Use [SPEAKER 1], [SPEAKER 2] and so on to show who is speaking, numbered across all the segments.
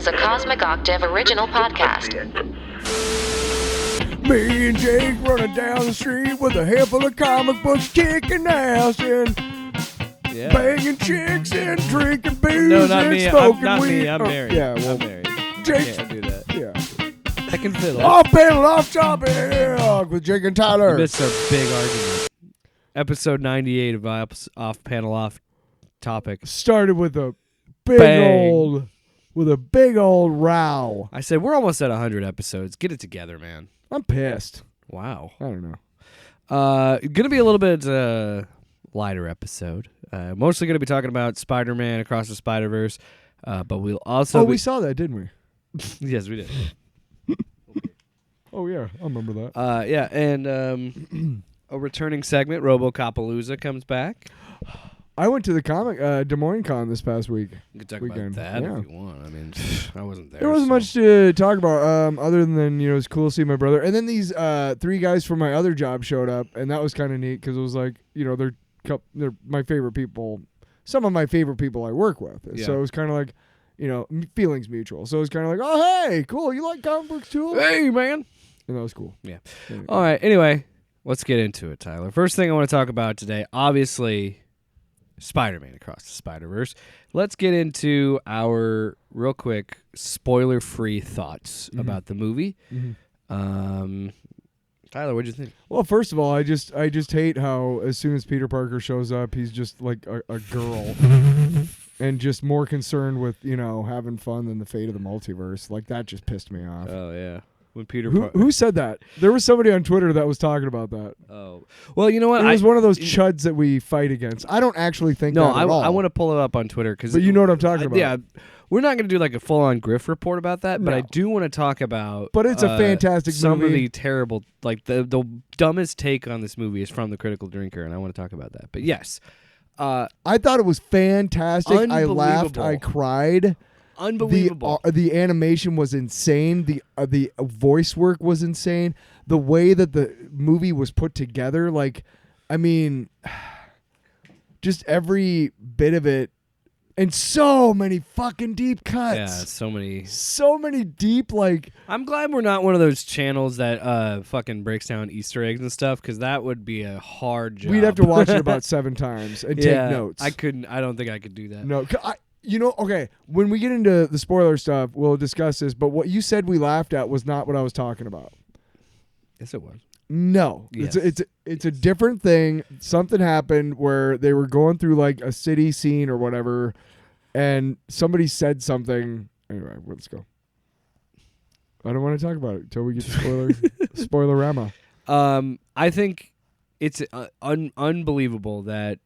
[SPEAKER 1] is a Cosmic Octave original podcast.
[SPEAKER 2] Me and Jake running down the street with a handful of comic books, kicking ass and banging chicks and drinking booze
[SPEAKER 3] No, not
[SPEAKER 2] and
[SPEAKER 3] me.
[SPEAKER 2] smoking
[SPEAKER 3] Not
[SPEAKER 2] weed.
[SPEAKER 3] me. I'm married.
[SPEAKER 2] Yeah, well,
[SPEAKER 3] I'm married.
[SPEAKER 2] Jake.
[SPEAKER 3] Can't do that.
[SPEAKER 2] Yeah.
[SPEAKER 3] I can fiddle.
[SPEAKER 2] Off panel, off topic with Jake and Tyler.
[SPEAKER 3] It's a big argument. Episode 98 of Off Panel Off Topic.
[SPEAKER 2] Started with a
[SPEAKER 3] Bang.
[SPEAKER 2] big old row.
[SPEAKER 3] I said, we're almost at 100 episodes. Get it together, man.
[SPEAKER 2] I'm pissed.
[SPEAKER 3] Wow.
[SPEAKER 2] I don't know.
[SPEAKER 3] Gonna be a little bit lighter episode. Mostly gonna be talking about Spider-Man Across the Spider-Verse, but we'll also
[SPEAKER 2] we saw that, didn't we?
[SPEAKER 3] Yes, we did.
[SPEAKER 2] Oh yeah, I remember that.
[SPEAKER 3] Yeah, and a returning segment, RoboCopalooza, comes back.
[SPEAKER 2] I went to the Des Moines Con this past week.
[SPEAKER 3] You can talk
[SPEAKER 2] weekend.
[SPEAKER 3] about that
[SPEAKER 2] Yeah.
[SPEAKER 3] if you want. I mean, I wasn't there.
[SPEAKER 2] There wasn't
[SPEAKER 3] so.
[SPEAKER 2] much to talk about other than, it's cool to see my brother. And then these three guys from my other job showed up, and that was kind of neat because it was like, they're my favorite people, some of my favorite people I work with.
[SPEAKER 3] Yeah.
[SPEAKER 2] So it was kind of like, feelings mutual. So it was kind of like, oh, hey, cool, you like comic books too?
[SPEAKER 3] Hey, man.
[SPEAKER 2] And that was cool.
[SPEAKER 3] Yeah.
[SPEAKER 2] Anyway.
[SPEAKER 3] All right. Anyway, let's get into it, Tyler. First thing I want to talk about today, obviously, Spider-Man Across the Spider-Verse. Let's get into our real quick spoiler-free thoughts about the movie.
[SPEAKER 2] Mm-hmm.
[SPEAKER 3] Tyler, what'd you think?
[SPEAKER 2] Well, first of all, I just hate how as soon as Peter Parker shows up, he's just like a girl. And just more concerned with, having fun than the fate of the multiverse. Like, that just pissed me off.
[SPEAKER 3] Oh, yeah. When Peter
[SPEAKER 2] Who said that? There was somebody on Twitter that was talking about that.
[SPEAKER 3] Oh. Well, you know what?
[SPEAKER 2] It was one of those chuds that we fight against. I don't actually think that at all.
[SPEAKER 3] I want to pull it up on Twitter.
[SPEAKER 2] But you know what I'm talking about.
[SPEAKER 3] Yeah. We're not going to do like a full-on Griff report about that, but
[SPEAKER 2] No.
[SPEAKER 3] I do want to talk about
[SPEAKER 2] But it's a fantastic
[SPEAKER 3] some
[SPEAKER 2] movie.
[SPEAKER 3] of the terrible, like the dumbest take on this movie is from the Critical Drinker, and I want to talk about that. But yes.
[SPEAKER 2] I thought it was fantastic. I laughed.
[SPEAKER 3] Unbelievable.
[SPEAKER 2] I cried.
[SPEAKER 3] Unbelievable.
[SPEAKER 2] The animation was insane. The voice work was insane. The way that the movie was put together, just every bit of it, and so many fucking deep cuts.
[SPEAKER 3] Yeah, so many
[SPEAKER 2] deep,
[SPEAKER 3] I'm glad we're not one of those channels that fucking breaks down Easter eggs and stuff, because that would be a hard job.
[SPEAKER 2] We'd have to watch it about 7 times and take notes.
[SPEAKER 3] I don't think I could do that.
[SPEAKER 2] No, okay, when we get into the spoiler stuff, we'll discuss this, but what you said we laughed at was not what I was talking about.
[SPEAKER 3] Yes, it was.
[SPEAKER 2] No.
[SPEAKER 3] Yes.
[SPEAKER 2] It's a different thing. Something happened where they were going through like a city scene or whatever, and somebody said something. Anyway, let's go. I don't want to talk about it until we get to spoiler-rama.
[SPEAKER 3] I think it's unbelievable that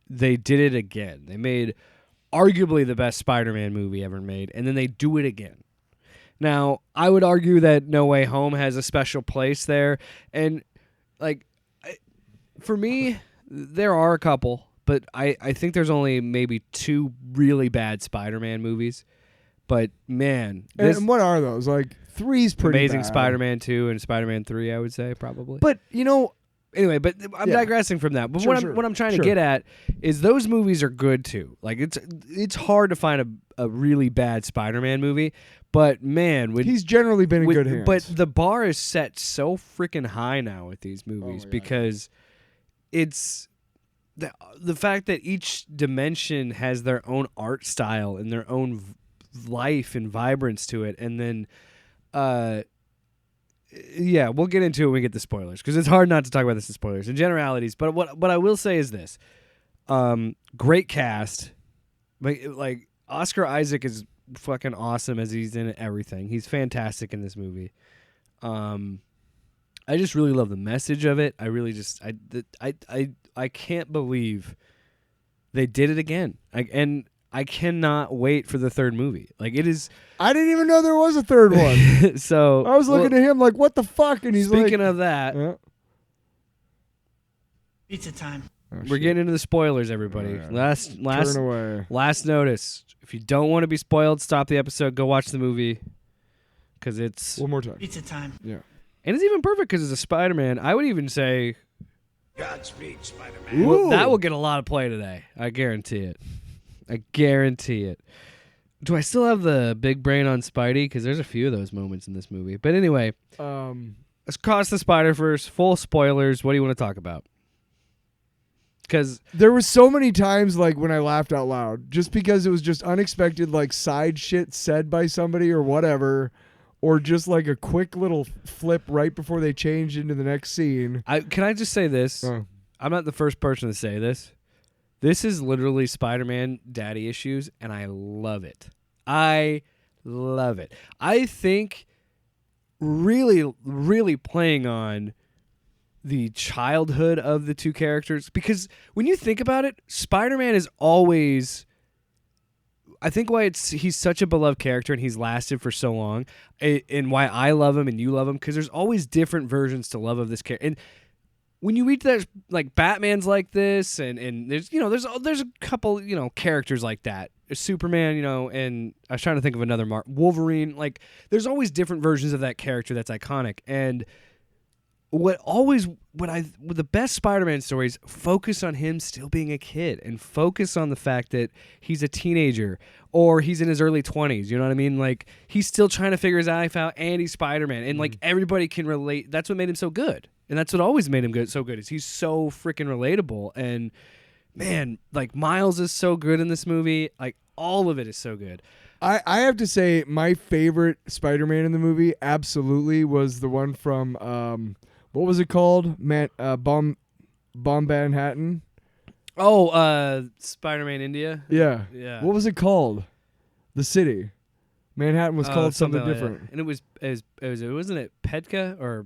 [SPEAKER 3] they did it again. They made arguably the best Spider-Man movie ever made, and then they do it again. Now, I would argue that No Way Home has a special place there, and for me, there are a couple, but I think there's only maybe 2 really bad Spider-Man movies. But man,
[SPEAKER 2] And what are those? 3's pretty
[SPEAKER 3] Amazing
[SPEAKER 2] bad.
[SPEAKER 3] Spider-Man 2 and Spider-Man 3, I would say, probably.
[SPEAKER 2] But
[SPEAKER 3] anyway, but I'm digressing from that. But what I'm trying to get at is those movies are good too. Like it's hard to find a really bad Spider-Man movie, but man,
[SPEAKER 2] he's generally been in good hands.
[SPEAKER 3] But the bar is set so freaking high now with these movies because it's the fact that each dimension has their own art style and their own life and vibrance to it, and then yeah, we'll get into it when we get the spoilers, because it's hard not to talk about this in spoilers and generalities. But what I will say is this: great cast. Like Oscar Isaac is fucking awesome as he's in everything. He's fantastic in this movie. I just really love the message of it. I really just I can't believe they did it again. I cannot wait for the third movie. It is.
[SPEAKER 2] I didn't even know there was a third one.
[SPEAKER 3] So
[SPEAKER 2] I was looking at him like, what the fuck? And he's
[SPEAKER 3] speaking of that,
[SPEAKER 4] Pizza time.
[SPEAKER 3] we're getting into the spoilers, everybody.
[SPEAKER 2] Turn away.
[SPEAKER 3] Last notice. If you don't want to be spoiled, stop the episode. Go watch the movie, because it's
[SPEAKER 2] One more time.
[SPEAKER 4] Pizza time.
[SPEAKER 2] Yeah.
[SPEAKER 3] and it's even perfect because it's a Spider-Man. I would even say
[SPEAKER 5] Godspeed, Spider-Man.
[SPEAKER 2] Ooh.
[SPEAKER 3] that will get a lot of play today. I guarantee it. I guarantee it. Do I still have the big brain on Spidey? Because there's a few of those moments in this movie. But anyway, across the Spider-Verse, full spoilers. What do you want to talk about? Because
[SPEAKER 2] there was so many times like when I laughed out loud, just because it was just unexpected, like side shit said by somebody or whatever, or just like a quick little flip right before they changed into the next scene.
[SPEAKER 3] Can I just say this? I'm not the first person to say this. This is literally Spider-Man daddy issues, and I love it. I love it. I think really, really playing on the childhood of the two characters, because when you think about it, Spider-Man is always, I think why he's such a beloved character and he's lasted for so long, and why I love him and you love him, because there's always different versions to love of this character. And when you reach that, like Batman's like this, and there's there's a couple characters like that, Superman, and I was trying to think of another Wolverine. Like there's always different versions of that character that's iconic. And the best Spider-Man stories focus on him still being a kid and focus on the fact that he's a teenager or he's in his early 20s. You know what I mean? Like he's still trying to figure his life out, and he's Spider-Man, and like everybody can relate. That's what made him so good, and that's what always made him so good. Is he's so freaking relatable. And man, like Miles is so good in this movie. Like all of it is so good.
[SPEAKER 2] I have to say my favorite Spider-Man in the movie absolutely was the one from what was it called? Bomb Manhattan.
[SPEAKER 3] Oh, Spider-Man India.
[SPEAKER 2] Yeah.
[SPEAKER 3] Yeah.
[SPEAKER 2] What was it called? The city. Manhattan was called something
[SPEAKER 3] like
[SPEAKER 2] different.
[SPEAKER 3] that. And it wasn't it Petka, or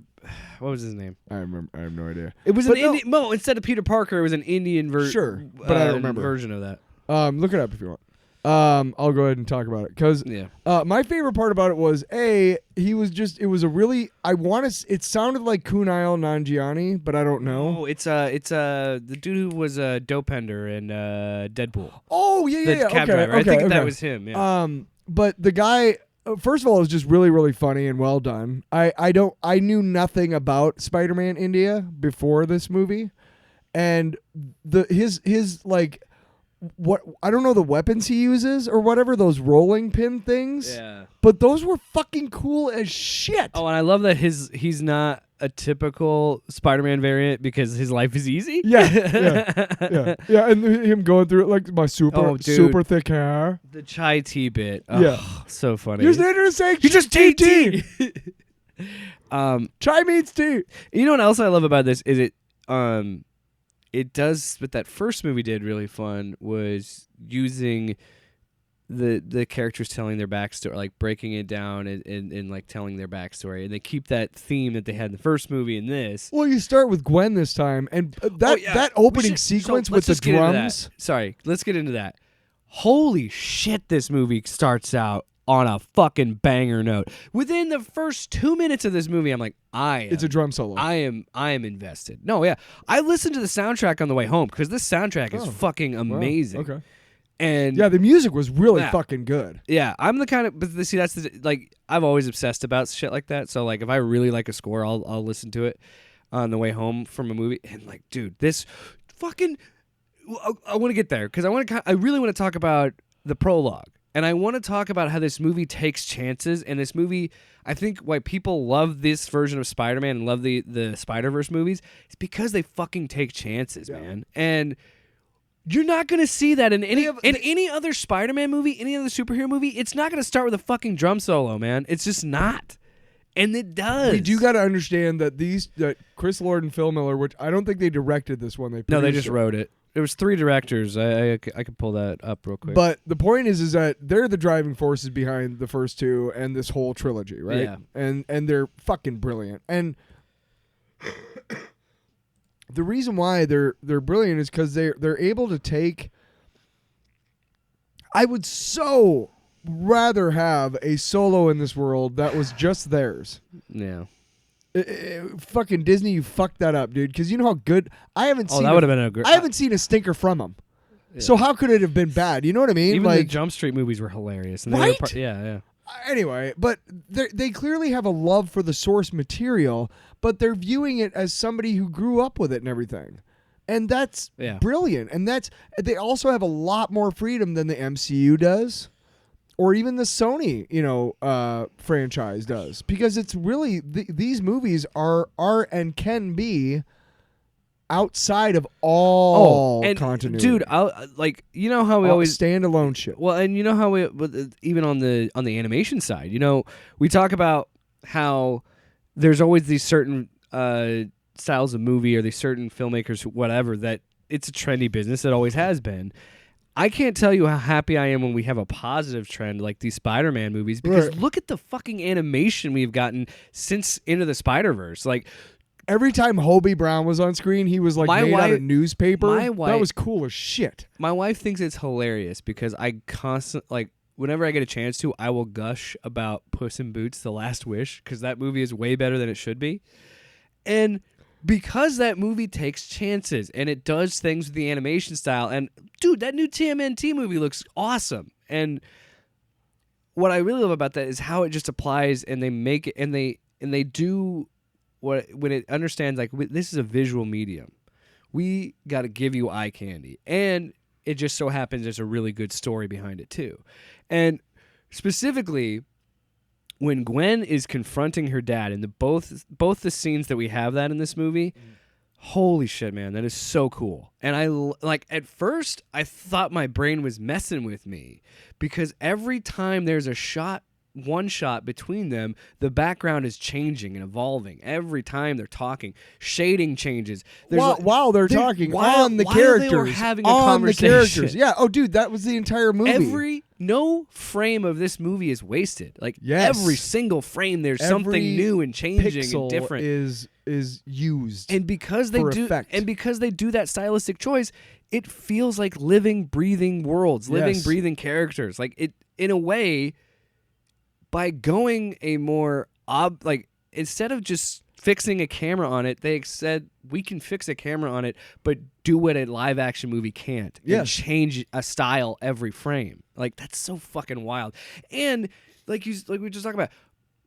[SPEAKER 3] what was his name?
[SPEAKER 2] I have no idea.
[SPEAKER 3] It was instead of Peter Parker, it was an Indian version.
[SPEAKER 2] Sure, but I don't remember
[SPEAKER 3] version of that.
[SPEAKER 2] Look it up if you want. I'll go ahead and talk about it because my favorite part about it was it was a really it sounded like Kunail Nanjiani, but I don't know.
[SPEAKER 3] Oh, it's the dude who was a Dopender in Deadpool.
[SPEAKER 2] Oh yeah,
[SPEAKER 3] cab driver. I think that was him. Yeah.
[SPEAKER 2] But the guy, first of all, it was just really really funny and well done. I knew nothing about Spider-Man India before this movie, and his like. What I don't know the weapons he uses or whatever, those rolling pin things.
[SPEAKER 3] Yeah.
[SPEAKER 2] But those were fucking cool as shit.
[SPEAKER 3] Oh, and I love that he's not a typical Spider-Man variant because his life is easy.
[SPEAKER 2] Yeah, and him going through it like my super thick hair.
[SPEAKER 3] The chai tea bit. Oh, so funny.
[SPEAKER 2] You're saying
[SPEAKER 3] you just tea.
[SPEAKER 2] Chai means tea.
[SPEAKER 3] You know what else I love about this is it does what that first movie did really fun was using the characters telling their backstory, like breaking it down and like telling their backstory, and they keep that theme that they had in the first movie in this.
[SPEAKER 2] Well, you start with Gwen this time, and that opening sequence with the drums.
[SPEAKER 3] Sorry, let's get into that. Holy shit, this movie starts out on a fucking banger note. Within the first 2 minutes of this movie, I'm like, it's
[SPEAKER 2] a drum solo.
[SPEAKER 3] I am invested. No, yeah. I listened to the soundtrack on the way home because this soundtrack is fucking amazing.
[SPEAKER 2] Wow. Okay.
[SPEAKER 3] And
[SPEAKER 2] yeah, the music was really fucking good.
[SPEAKER 3] Yeah, I'm the kind of, but see, that's I've always obsessed about shit like that. So like, if I really like a score, I'll listen to it on the way home from a movie. And like, dude, this fucking, I want to get there because I really want to talk about the prologue. And I want to talk about how this movie takes chances. And this movie, I think why people love this version of Spider-Man and love the Spider-Verse movies is because they fucking take chances, man. And you're not going to see that in any other Spider-Man movie, any other superhero movie. It's not going to start with a fucking drum solo, man. It's just not. And it does.
[SPEAKER 2] You do got to understand that Chris Lord and Phil Miller, which I don't think they directed this one.
[SPEAKER 3] They just wrote it. There was 3 directors. I could pull that up real quick.
[SPEAKER 2] But the point is that they're the driving forces behind the first 2 and this whole trilogy, right?
[SPEAKER 3] Yeah.
[SPEAKER 2] And they're fucking brilliant. And the reason why they're brilliant is because they're able to take. I would so rather have a solo in this world that was just theirs.
[SPEAKER 3] Yeah.
[SPEAKER 2] Fucking Disney, you fucked that up, dude. Because you know how good I haven't seen.
[SPEAKER 3] That would have been a great.
[SPEAKER 2] I haven't seen a stinker from them. Yeah. So how could it have been bad? You know what I mean?
[SPEAKER 3] Even the Jump Street movies were hilarious. And
[SPEAKER 2] right?
[SPEAKER 3] Yeah.
[SPEAKER 2] Anyway, but they clearly have a love for the source material, but they're viewing it as somebody who grew up with it and everything. And that's brilliant. And they also have a lot more freedom than the MCU does. or even the Sony, franchise does, because it's really these movies are and can be outside of all continuity.
[SPEAKER 3] Dude, you know how we always
[SPEAKER 2] standalone shit.
[SPEAKER 3] Well, and you know how we even on the animation side, we talk about how there's always these certain styles of movie or these certain filmmakers, whatever, that it's a trendy business. It always has been. I can't tell you how happy I am when we have a positive trend like these Spider-Man movies, because look at the fucking animation we've gotten since Into the Spider-Verse. Like,
[SPEAKER 2] every time Hobie Brown was on screen, he was like made out of newspaper. That was cool as shit.
[SPEAKER 3] My wife thinks it's hilarious because I whenever I get a chance to, I will gush about Puss in Boots: The Last Wish, because that movie is way better than it should be. And because that movie takes chances and it does things with the animation style, and dude, that new TMNT movie looks awesome. And what I really love about that is how it just applies, and they make it, and they do what when it understands, like, this is a visual medium. We got to give you eye candy, and it just so happens there's a really good story behind it too. And specifically, when Gwen is confronting her dad, and both the scenes that we have that in this movie, holy shit, man, that is so cool. And at first I thought my brain was messing with me, because every time there's one shot between them, the background is changing and evolving. Every time they're talking, shading changes.
[SPEAKER 2] While they're talking on the characters,
[SPEAKER 3] they were having a conversation.
[SPEAKER 2] The characters. Yeah. Oh, dude, that was the entire movie.
[SPEAKER 3] No frame of this movie is wasted. Like,
[SPEAKER 2] yes.
[SPEAKER 3] Every single frame, there's something new and changing and different.
[SPEAKER 2] Is used,
[SPEAKER 3] and because they do,
[SPEAKER 2] effect.
[SPEAKER 3] And because they do that stylistic choice, it feels like living, breathing worlds, living, breathing characters. Like, it, in a way, by going a more instead of just fixing a camera on it, they said we can fix a camera on it, but do what a live action movie can't. And change a style every frame. Like, that's so fucking wild. And like we were just talking about,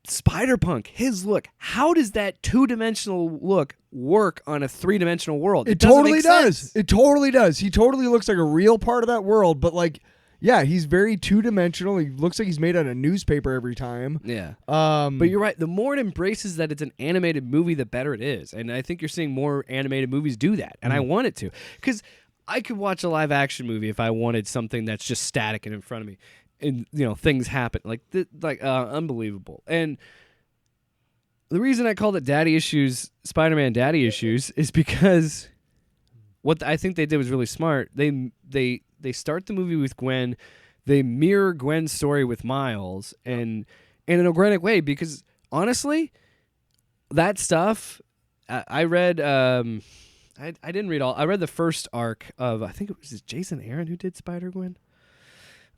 [SPEAKER 3] Spider-Punk, his look. How does that 2-dimensional look work on a 3-dimensional world?
[SPEAKER 2] It totally does. It totally does. He totally looks like a real part of that world, but yeah, he's very 2-dimensional. He looks like he's made out of newspaper every time.
[SPEAKER 3] Yeah. But you're right. The more it embraces that it's an animated movie, the better it is. And I think you're seeing more animated movies do that. And I want it to. Because I could watch a live action movie if I wanted something that's just static and in front of me. And, things happen. Unbelievable. And the reason I called it Daddy Issues, Spider-Man Daddy Issues, is because what I think they did was really smart. They start the movie with Gwen. They mirror Gwen's story with Miles, and in an organic way, because honestly, that stuff I read. I didn't read all. I read the first arc of, I think it was Jason Aaron who did Spider-Gwen.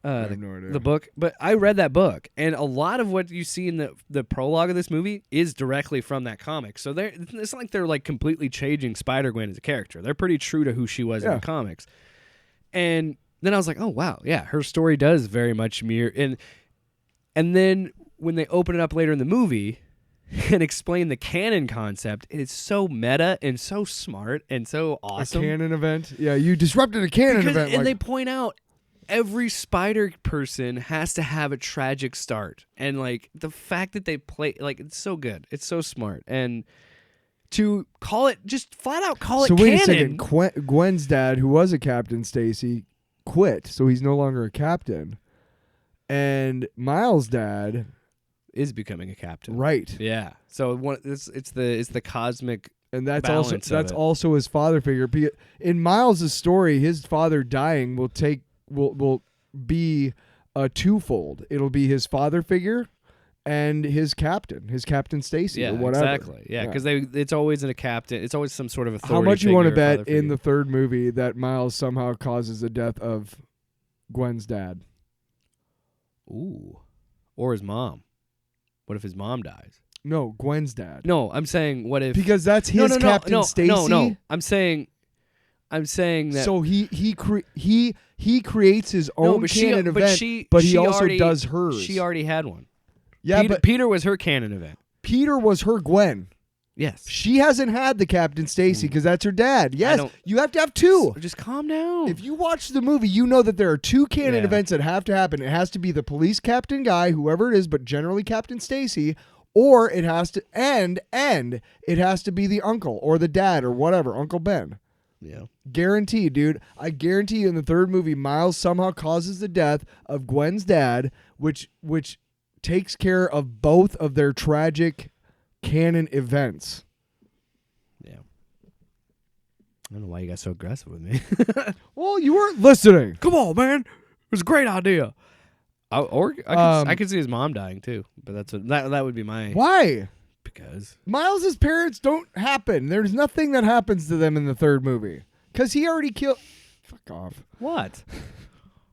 [SPEAKER 2] I have no idea.
[SPEAKER 3] The book, but I read that book, and a lot of what you see in the prologue of this movie is directly from that comic. So it's not like they're like completely changing Spider-Gwen as a character. They're pretty true to who she was in the comics. And then I was like, oh wow, yeah, her story does very much mirror. And then when they open it up later in the movie and explain the canon concept, it is so meta and so smart and so awesome.
[SPEAKER 2] A canon event, yeah, you disrupted a canon event,
[SPEAKER 3] and they point out, every Spider person has to have a tragic start, and the fact that they play, it's so good, it's so smart, and to call it, just flat out call it canon. So wait a second,
[SPEAKER 2] Gwen's dad, who was a Captain Stacy, quit, so he's no longer a captain, and Miles' dad
[SPEAKER 3] is becoming a captain,
[SPEAKER 2] right?
[SPEAKER 3] Yeah. So it's the cosmic.
[SPEAKER 2] And that's also his father figure. In Miles' story, his father dying will be a twofold. It'll be his father figure and his Captain Stacy, or whatever.
[SPEAKER 3] Exactly. Yeah, because it's always in a captain. It's always some sort of authority.
[SPEAKER 2] How much you want to bet
[SPEAKER 3] in
[SPEAKER 2] the third movie that Miles somehow causes the death of Gwen's dad?
[SPEAKER 3] Ooh, or his mom. What if his mom dies?
[SPEAKER 2] No, Gwen's dad.
[SPEAKER 3] No, I'm saying what if,
[SPEAKER 2] because that's his Captain Stacy.
[SPEAKER 3] No. I'm saying that.
[SPEAKER 2] So he creates his own canon event, but he also does hers.
[SPEAKER 3] She already had one.
[SPEAKER 2] Yeah,
[SPEAKER 3] Peter was her canon event.
[SPEAKER 2] Peter was her Gwen.
[SPEAKER 3] Yes.
[SPEAKER 2] She hasn't had the Captain Stacy because that's her dad. Yes,
[SPEAKER 3] don't-
[SPEAKER 2] you have to have two.
[SPEAKER 3] So just calm down.
[SPEAKER 2] If you watch the movie, you know that there are two canon
[SPEAKER 3] Yeah.
[SPEAKER 2] events that have to happen. It has to be the police captain guy, whoever it is, but generally Captain Stacy, or it has to and it has to be the uncle or the dad or whatever, Uncle Ben.
[SPEAKER 3] Yeah.
[SPEAKER 2] Guaranteed, dude. I guarantee you in the third movie, Miles somehow causes the death of Gwen's dad, which takes care of both of their tragic canon events.
[SPEAKER 3] Yeah. I don't know why you got so aggressive with me.
[SPEAKER 2] Well, you weren't listening.
[SPEAKER 3] Come on, man. It was a great idea. I could see his mom dying too, but that would be my
[SPEAKER 2] Why?
[SPEAKER 3] because
[SPEAKER 2] Miles's parents don't happen. There's nothing that happens to them in the third movie because he already killed. Fuck off.
[SPEAKER 3] what?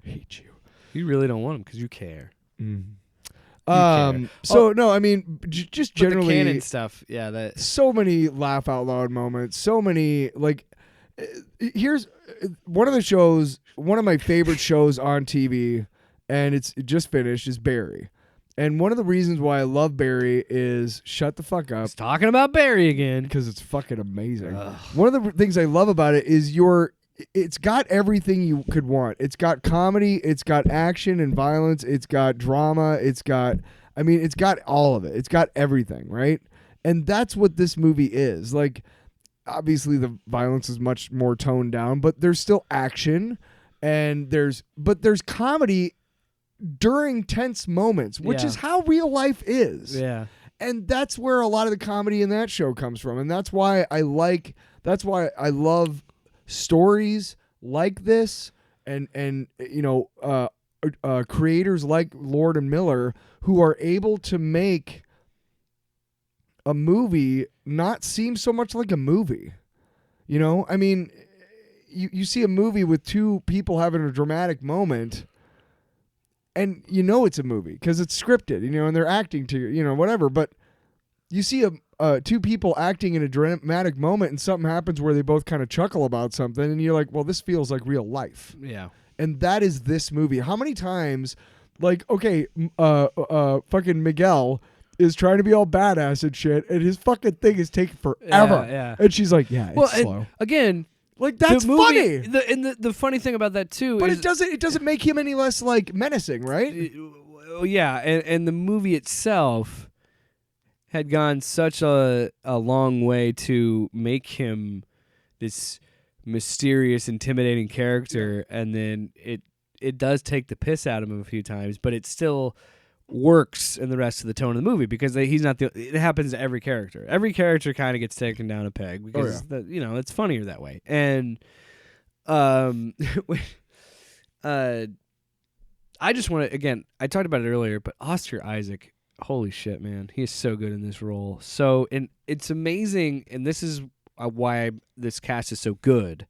[SPEAKER 2] Hate you.
[SPEAKER 3] You really don't want him because you care.
[SPEAKER 2] So no, I mean, just
[SPEAKER 3] But the
[SPEAKER 2] generally
[SPEAKER 3] canon stuff, yeah. That
[SPEAKER 2] so many laugh out loud moments. So many like. Here's one of the shows. One of my favorite shows on TV, and it just finished, is Barry. And one of the reasons why I love Barry is shut the fuck up.
[SPEAKER 3] He's talking about Barry again.
[SPEAKER 2] Because it's fucking amazing.
[SPEAKER 3] Ugh.
[SPEAKER 2] One of the things I love about it is it's got everything you could want. It's got comedy, it's got action and violence, it's got drama, it's got all of it. It's got everything, right? And that's what this movie is. Like, obviously the violence is much more toned down, but there's still action and there's comedy during tense moments, which
[SPEAKER 3] Yeah.
[SPEAKER 2] is how real life is.
[SPEAKER 3] Yeah.
[SPEAKER 2] And that's where a lot of the comedy in that show comes from. And that's why I love stories like this and creators like Lord and Miller who are able to make a movie not seem so much like a movie. You know, I mean, you see a movie with two people having a dramatic moment and you know it's a movie because it's scripted, you know, and they're acting to, you know, whatever. But you see two people acting in a dramatic moment and something happens where they both kind of chuckle about something and you're like, well, this feels like real life.
[SPEAKER 3] Yeah.
[SPEAKER 2] And that is this movie. How many times, like, okay, fucking Miguel is trying to be all badass and shit, and his fucking thing is taking forever.
[SPEAKER 3] Yeah.
[SPEAKER 2] And she's like, yeah, it's slow.
[SPEAKER 3] And again,
[SPEAKER 2] Like, that's
[SPEAKER 3] the movie,
[SPEAKER 2] funny.
[SPEAKER 3] The funny thing about that too
[SPEAKER 2] But
[SPEAKER 3] is
[SPEAKER 2] it doesn't make him any less like menacing, right?
[SPEAKER 3] yeah, and the movie itself had gone such a long way to make him this mysterious, intimidating character, and then it does take the piss out of him a few times, but it still works in the rest of the tone of the movie because he's not it happens to every character. Every character kind of gets taken down a peg because it's funnier that way. And I just want to, again, I talked about it earlier, but Oscar Isaac, holy shit, man, he is so good in this role. So, and it's amazing, and this is why this cast is so good,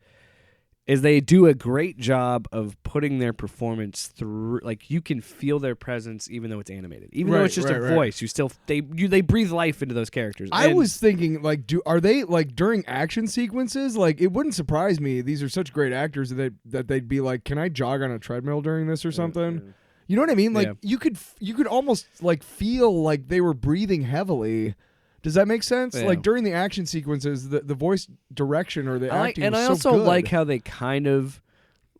[SPEAKER 3] is they do a great job of putting their performance through. Like, you can feel their presence even though it's animated, even though it's just a voice. You still they breathe life into those characters.
[SPEAKER 2] I was thinking, like, are they like during action sequences? Like, it wouldn't surprise me. These are such great actors that they'd be like, "Can I jog on a treadmill during this or something?" You know what I mean? Like, you could almost like feel like they were breathing heavily. Does that make sense?
[SPEAKER 3] Yeah.
[SPEAKER 2] Like during the action sequences, the voice direction or the acting was
[SPEAKER 3] I
[SPEAKER 2] so
[SPEAKER 3] also
[SPEAKER 2] good.
[SPEAKER 3] like how they kind of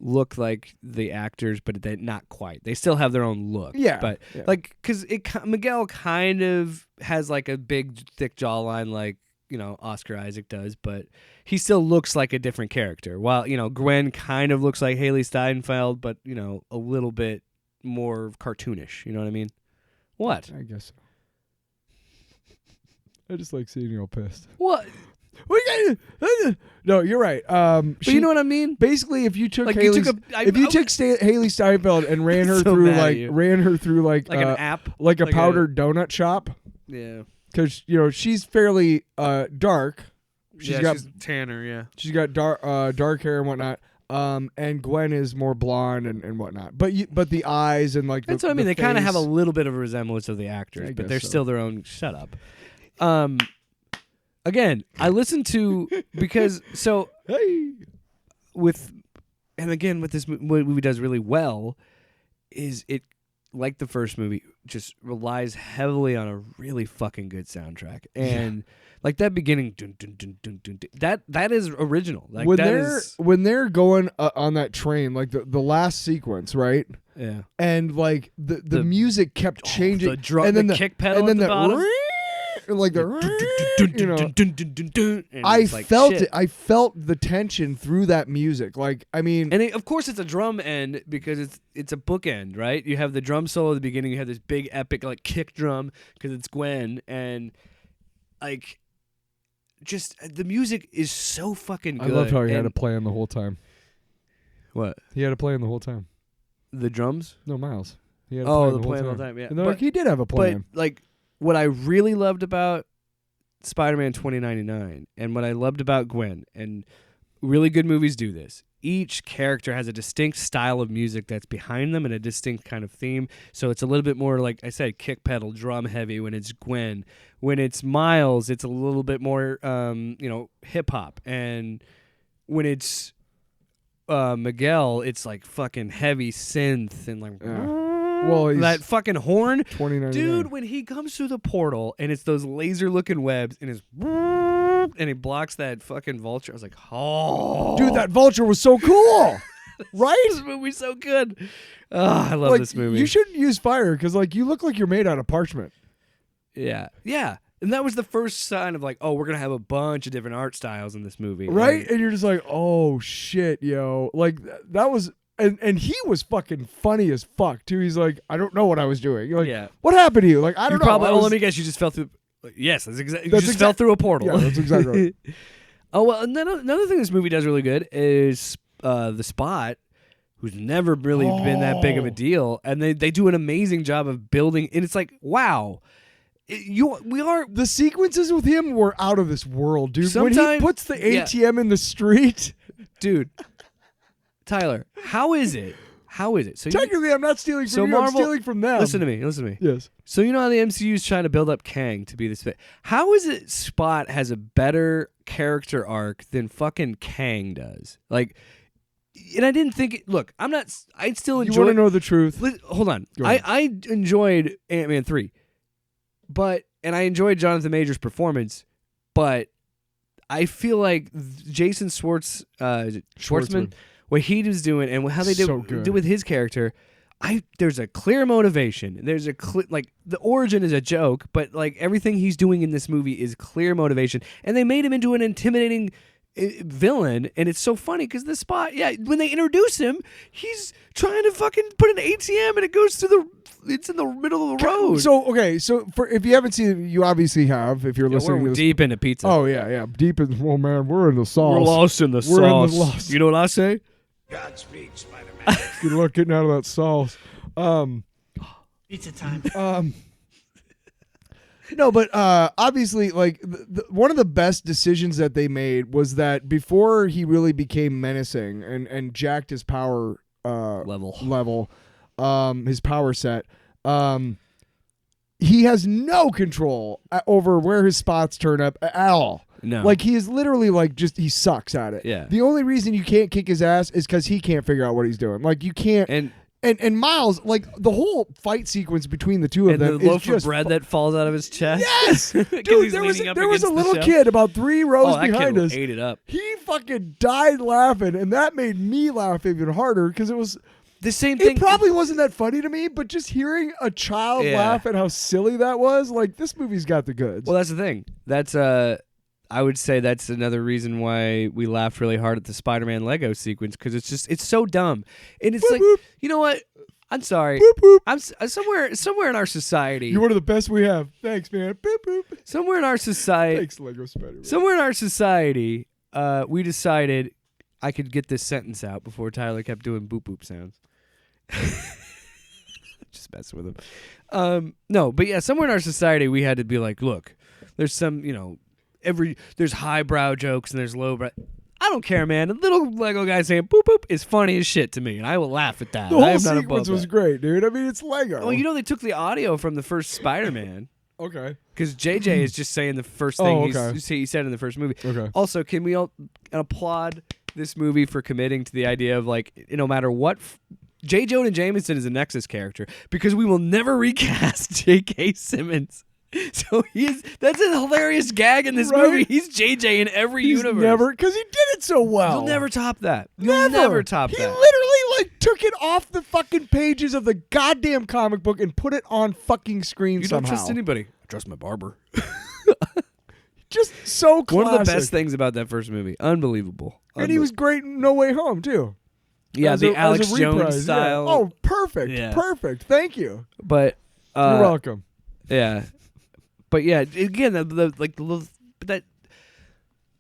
[SPEAKER 3] look like the actors, but they not quite. They still have their own look.
[SPEAKER 2] Yeah,
[SPEAKER 3] but
[SPEAKER 2] yeah.
[SPEAKER 3] like because Miguel kind of has like a big thick jawline, like Oscar Isaac does, but he still looks like a different character. While Gwen kind of looks like Haley Steinfeld, but a little bit more cartoonish. You know what I mean? What?
[SPEAKER 2] I guess so. I just like seeing you all pissed.
[SPEAKER 3] What?
[SPEAKER 2] No, you're right.
[SPEAKER 3] But you know what I mean?
[SPEAKER 2] Basically, if you took
[SPEAKER 3] Like,
[SPEAKER 2] Haley,
[SPEAKER 3] you took
[SPEAKER 2] Haley Steinfeld and ran her
[SPEAKER 3] So
[SPEAKER 2] through
[SPEAKER 3] mad at you.
[SPEAKER 2] like
[SPEAKER 3] Like an app,
[SPEAKER 2] like a
[SPEAKER 3] like
[SPEAKER 2] powdered donut shop,
[SPEAKER 3] yeah.
[SPEAKER 2] because she's fairly dark.
[SPEAKER 3] She's tanner, yeah.
[SPEAKER 2] She's got dark hair and whatnot. And Gwen is more blonde and whatnot. But the eyes and like
[SPEAKER 3] That's
[SPEAKER 2] the,
[SPEAKER 3] what I mean.
[SPEAKER 2] the
[SPEAKER 3] They kind of have a
[SPEAKER 2] face.
[SPEAKER 3] little bit of a resemblance of the actors,
[SPEAKER 2] I
[SPEAKER 3] but
[SPEAKER 2] guess
[SPEAKER 3] they're
[SPEAKER 2] so.
[SPEAKER 3] still their own. Shut up. Again, I listen to because
[SPEAKER 2] Hey.
[SPEAKER 3] with this movie does really well is it, like the first movie, just relies heavily on a really fucking good soundtrack. And Like that beginning, dun, dun, dun, dun, dun, dun, that is original. Like
[SPEAKER 2] when they're going on that train, like the last sequence, right?
[SPEAKER 3] Yeah.
[SPEAKER 2] And like the music kept changing,
[SPEAKER 3] the drum,
[SPEAKER 2] and then
[SPEAKER 3] the kick pedal,
[SPEAKER 2] and then
[SPEAKER 3] at the bottom.
[SPEAKER 2] like I
[SPEAKER 3] like
[SPEAKER 2] felt
[SPEAKER 3] shit.
[SPEAKER 2] it. I felt the tension through that music. Like, I mean,
[SPEAKER 3] And of course, it's a drum end because it's a bookend, right? You have the drum solo at the beginning. You have this big epic like kick drum because it's Gwen, and like, just the music is so fucking good.
[SPEAKER 2] I loved how he had it playing the whole time.
[SPEAKER 3] What?
[SPEAKER 2] He had it playing the whole time.
[SPEAKER 3] The drums?
[SPEAKER 2] No, Miles. He had it
[SPEAKER 3] Oh,
[SPEAKER 2] playing
[SPEAKER 3] the playing the whole time. Yeah,
[SPEAKER 2] And like, he did have a plan.
[SPEAKER 3] But like, what I really loved about Spider-Man 2099 and what I loved about Gwen, and really good movies do this. Each character has a distinct style of music that's behind them and a distinct kind of theme. So it's a little bit more, like I said, kick pedal, drum heavy when it's Gwen. When it's Miles, it's a little bit more, hip hop. And when it's Miguel, it's like fucking heavy synth and like
[SPEAKER 2] well, he's
[SPEAKER 3] that fucking horn.
[SPEAKER 2] 2099.
[SPEAKER 3] Dude, when he comes through the portal and it's those laser looking webs and and he blocks that fucking vulture, I was like, oh,
[SPEAKER 2] Dude, that vulture was so cool. Right?
[SPEAKER 3] This movie's so good. Oh, I love
[SPEAKER 2] like,
[SPEAKER 3] this movie.
[SPEAKER 2] You shouldn't use fire because like you look like you're made out of parchment.
[SPEAKER 3] Yeah. And that was the first sign of like, oh, we're gonna have a bunch of different art styles in this movie,
[SPEAKER 2] Right? And you're just like, oh shit, yo. Like that was and he was fucking funny as fuck too. He's like, I don't know what I was doing. You're like,
[SPEAKER 3] Yeah.
[SPEAKER 2] What happened to you? Like, I don't know.
[SPEAKER 3] Probably.
[SPEAKER 2] I was,
[SPEAKER 3] let me guess. You just fell through. Yes, that's exactly. You
[SPEAKER 2] That's
[SPEAKER 3] just fell through a portal.
[SPEAKER 2] Yeah, that's exactly right.
[SPEAKER 3] Oh well, and then another thing this movie does really good is the Spot, who's never really been that big of a deal, and they do an amazing job of building. And it's like, wow,
[SPEAKER 2] the sequences with him were out of this world, dude. When he
[SPEAKER 3] Sometime-
[SPEAKER 2] puts the ATM in the street,
[SPEAKER 3] dude. Tyler, how is it? So
[SPEAKER 2] technically, I'm not stealing from you.
[SPEAKER 3] Marvel,
[SPEAKER 2] I'm stealing from them.
[SPEAKER 3] Listen to me.
[SPEAKER 2] Yes.
[SPEAKER 3] So you know how the MCU is trying to build up Kang to be this fit. How is it Spot has a better character arc than fucking Kang does? Like, and I didn't think it. Look, I still enjoy.
[SPEAKER 2] You want to know the truth?
[SPEAKER 3] Hold on.
[SPEAKER 2] Go ahead.
[SPEAKER 3] I enjoyed Ant-Man 3, and I enjoyed Jonathan Major's performance, but I feel like Jason Schwartzman, what he was doing and how they did with his character, there's a clear motivation. There's like the origin is a joke, but like everything he's doing in this movie is clear motivation, and they made him into an intimidating villain, and it's so funny because the Spot, when they introduce him, he's trying to fucking put an ATM and it goes through it's in the middle of the road.
[SPEAKER 2] So for if you haven't seen it, you obviously have. If you're listening,
[SPEAKER 3] we're
[SPEAKER 2] to this,
[SPEAKER 3] deep into pizza.
[SPEAKER 2] Oh yeah, deep in. Well, man, we're in the sauce.
[SPEAKER 3] We're lost in the
[SPEAKER 2] We're
[SPEAKER 3] sauce.
[SPEAKER 2] in the lost.
[SPEAKER 3] You know what I say?
[SPEAKER 4] Godspeed, Spider-Man.
[SPEAKER 2] Good luck getting out of that sauce.
[SPEAKER 4] Pizza time.
[SPEAKER 2] No, but obviously, like one of the best decisions that they made was that before he really became menacing and jacked his power level, his power set, he has no control over where his spots turn up at all.
[SPEAKER 3] No.
[SPEAKER 2] Like he is literally like he sucks at it.
[SPEAKER 3] Yeah.
[SPEAKER 2] The only reason you can't kick his ass is because he can't figure out what he's doing. Like you can't. And Miles, like the whole fight sequence between the two of them,
[SPEAKER 3] the loaf
[SPEAKER 2] is just
[SPEAKER 3] of bread that falls out of his chest.
[SPEAKER 2] Yes, dude. There was a little kid about 3 rows behind us.
[SPEAKER 3] Ate it up.
[SPEAKER 2] He fucking died laughing, and that made me laugh even harder because it was
[SPEAKER 3] the same thing.
[SPEAKER 2] It probably wasn't that funny to me, but just hearing a child laugh at how silly that was, like this movie's got the goods.
[SPEAKER 3] Well, that's the thing. That's I would say that's another reason why we laughed really hard at the Spider-Man Lego sequence because it's so dumb, and it's
[SPEAKER 2] boop,
[SPEAKER 3] like
[SPEAKER 2] boop.
[SPEAKER 3] You know what? I'm sorry.
[SPEAKER 2] Boop, boop.
[SPEAKER 3] I'm somewhere in our society.
[SPEAKER 2] You're one of the best we have. Thanks, man. Boop boop.
[SPEAKER 3] Somewhere in our society.
[SPEAKER 2] Thanks, Lego Spider-Man.
[SPEAKER 3] Somewhere in our society, we decided I could get this sentence out before Tyler kept doing boop boop sounds. Just messing with him. No, but yeah, somewhere in our society we had to be like, look, there's some, there's highbrow jokes and there's lowbrow. I don't care, man. A little Lego guy saying boop boop is funny as shit to me, and I will laugh at that.
[SPEAKER 2] The
[SPEAKER 3] I
[SPEAKER 2] whole
[SPEAKER 3] am not
[SPEAKER 2] sequence
[SPEAKER 3] above
[SPEAKER 2] was
[SPEAKER 3] that.
[SPEAKER 2] great, dude. I mean, it's Lego.
[SPEAKER 3] Well, they took the audio from the first Spider-Man.
[SPEAKER 2] Okay.
[SPEAKER 3] Because JJ is just saying the first thing he said in the first movie.
[SPEAKER 2] Okay.
[SPEAKER 3] Also, can we all applaud this movie for committing to the idea of like, no matter what, J. Jonah Jameson is a Nexus character because we will never recast J.K. Simmons So that's a hilarious gag in this
[SPEAKER 2] Right?
[SPEAKER 3] movie. He's JJ in every universe.
[SPEAKER 2] Never, because he did it so well.
[SPEAKER 3] You'll never top that. You'll never top
[SPEAKER 2] He
[SPEAKER 3] that.
[SPEAKER 2] literally like took it off the fucking pages of the goddamn comic book and put it on fucking screen
[SPEAKER 3] You
[SPEAKER 2] somehow.
[SPEAKER 3] don't trust anybody. I trust my barber.
[SPEAKER 2] Just so classic.
[SPEAKER 3] One of the best things about that first movie. Unbelievable.
[SPEAKER 2] And he was great in No Way Home too.
[SPEAKER 3] Yeah,
[SPEAKER 2] As
[SPEAKER 3] the
[SPEAKER 2] a- as a
[SPEAKER 3] Alex
[SPEAKER 2] reprise,
[SPEAKER 3] Jones
[SPEAKER 2] yeah.
[SPEAKER 3] style.
[SPEAKER 2] Oh, perfect.
[SPEAKER 3] Yeah.
[SPEAKER 2] Perfect. Thank you.
[SPEAKER 3] But
[SPEAKER 2] You're welcome.
[SPEAKER 3] Yeah, but yeah, again, that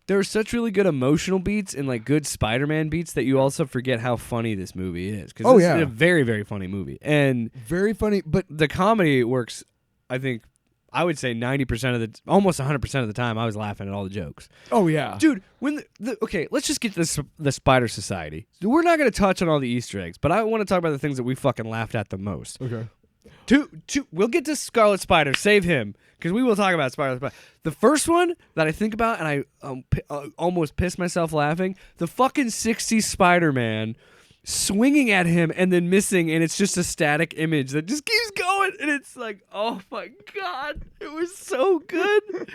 [SPEAKER 3] there are such really good emotional beats and like good Spider-Man beats that you also forget how funny this movie is. Because this is a very, very funny movie, and
[SPEAKER 2] Very funny, but
[SPEAKER 3] the comedy works. I think I would say 90% of almost 100% of the time, I was laughing at all the jokes.
[SPEAKER 2] oh yeah.
[SPEAKER 3] Dude, when okay, let's just get to the Spider Society. We're not going to touch on all the Easter eggs, but I want to talk about the things that we fucking laughed at the most.
[SPEAKER 2] Okay.
[SPEAKER 3] We'll get to Scarlet Spider. Save him, because we will talk about Spider. The first one that I think about, and I almost pissed myself laughing, the fucking 60s Spider-Man swinging at him and then missing, and it's just a static image that just keeps going, and it's like, oh my god, it was so good.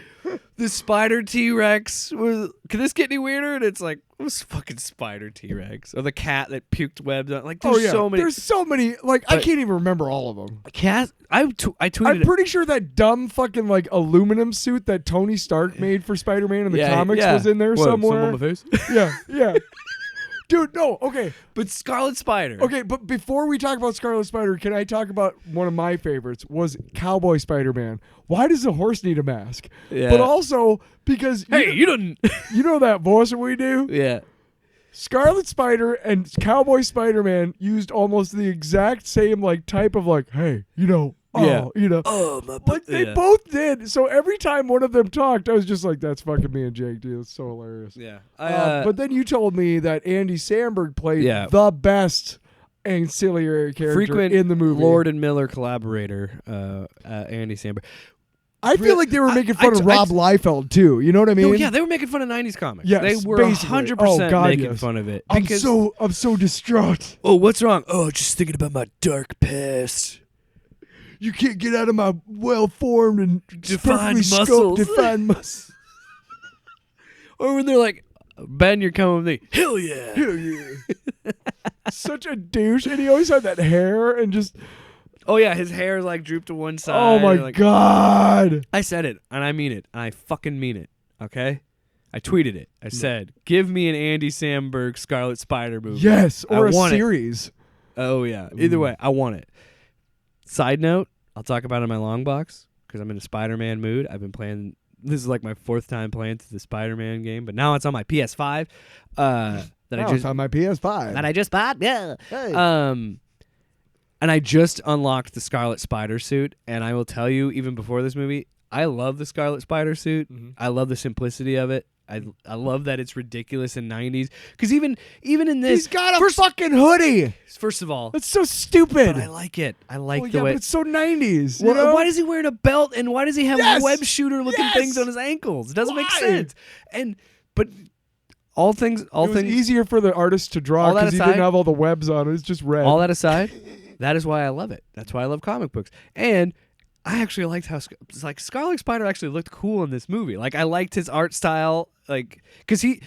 [SPEAKER 3] The Spider T-Rex was. Can this get any weirder? And it's like, it was fucking Spider T-Rex, or the cat that puked webs on. Like, there's so many.
[SPEAKER 2] There's so many. Like, I
[SPEAKER 3] But-
[SPEAKER 2] can't even remember all of them.
[SPEAKER 3] Cat. I tweeted.
[SPEAKER 2] I'm pretty sure that dumb fucking like aluminum suit that Tony Stark made for Spider-Man in the comics was in there somewhere.
[SPEAKER 3] Some on my face.
[SPEAKER 2] Yeah. Dude, no. Okay.
[SPEAKER 3] But Scarlet Spider.
[SPEAKER 2] Okay, but before we talk about Scarlet Spider, can I talk about one of my favorites was Cowboy Spider-Man. Why does the horse need a mask?
[SPEAKER 3] Yeah.
[SPEAKER 2] But also because
[SPEAKER 3] Hey, you didn't.
[SPEAKER 2] you know that voice that we do?
[SPEAKER 3] Yeah.
[SPEAKER 2] Scarlet Spider and Cowboy Spider-Man used almost the exact same like type of like, hey,
[SPEAKER 3] Yeah.
[SPEAKER 2] Oh, like they both did. So every time one of them talked, I was just like, "That's fucking me and Jake, dude. It's so hilarious."
[SPEAKER 3] Yeah.
[SPEAKER 2] But then you told me that Andy Samberg played
[SPEAKER 3] Yeah.
[SPEAKER 2] the best ancillary character
[SPEAKER 3] frequent
[SPEAKER 2] in the movie.
[SPEAKER 3] Lord and Miller collaborator, Andy Samberg.
[SPEAKER 2] I feel like they were making fun
[SPEAKER 3] I-
[SPEAKER 2] of Rob Liefeld too. You know what I mean?
[SPEAKER 3] No, yeah, they were making fun of 90s comics.
[SPEAKER 2] Yes,
[SPEAKER 3] they were
[SPEAKER 2] basically.
[SPEAKER 3] 100%
[SPEAKER 2] Oh, God,
[SPEAKER 3] making
[SPEAKER 2] yes.
[SPEAKER 3] fun of it.
[SPEAKER 2] I'm
[SPEAKER 3] because-
[SPEAKER 2] so distraught.
[SPEAKER 3] Oh, what's wrong? Oh, just thinking about my dark past.
[SPEAKER 2] You can't get out of my well-formed and
[SPEAKER 3] Defined
[SPEAKER 2] perfectly
[SPEAKER 3] muscles.
[SPEAKER 2] defined muscles.
[SPEAKER 3] Or when they're like, Ben, you're coming with me. Hell yeah.
[SPEAKER 2] Hell yeah. Such a douche, and he always had that hair and just.
[SPEAKER 3] Oh, yeah, his hair is like drooped to one side.
[SPEAKER 2] Oh my
[SPEAKER 3] like,
[SPEAKER 2] god!
[SPEAKER 3] I said it, and I mean it, and I fucking mean it, okay? I tweeted it. I said, give me an Andy Samberg Scarlet Spider movie.
[SPEAKER 2] Yes, or
[SPEAKER 3] I
[SPEAKER 2] a
[SPEAKER 3] want it.
[SPEAKER 2] series.
[SPEAKER 3] Oh, yeah. Either way, I want it. Side note, I'll talk about it in my long box, because I'm in a Spider-Man mood. I've been playing, this is like my fourth time playing through the Spider-Man game, but now it's on my PS5.
[SPEAKER 2] It's on my PS5.
[SPEAKER 3] That I just bought. Yeah.
[SPEAKER 2] Hey.
[SPEAKER 3] And I just unlocked the Scarlet Spider suit, and I will tell you, even before this movie, I love the Scarlet Spider suit.
[SPEAKER 2] Mm-hmm.
[SPEAKER 3] I love the simplicity of it. I love that it's ridiculous in 90s. Because even in this,
[SPEAKER 2] He's got a fucking hoodie.
[SPEAKER 3] first of all,
[SPEAKER 2] That's so stupid.
[SPEAKER 3] but I like it. I like
[SPEAKER 2] Well,
[SPEAKER 3] the
[SPEAKER 2] yeah,
[SPEAKER 3] way.
[SPEAKER 2] but it's so 90s.
[SPEAKER 3] Well,
[SPEAKER 2] you know?
[SPEAKER 3] why is he wearing a belt, and why does he have
[SPEAKER 2] Yes!
[SPEAKER 3] web shooter looking
[SPEAKER 2] Yes!
[SPEAKER 3] things on his ankles? It doesn't make
[SPEAKER 2] Why?
[SPEAKER 3] sense. But all things,
[SPEAKER 2] it was
[SPEAKER 3] things
[SPEAKER 2] easier for the artist to draw
[SPEAKER 3] All that
[SPEAKER 2] because he
[SPEAKER 3] aside-
[SPEAKER 2] didn't have all the webs on it. It's just red.
[SPEAKER 3] All that aside, that is why I love it. That's why I love comic books. And I actually liked how Scarlet Spider actually looked cool in this movie. Like, I liked his art style, like, because and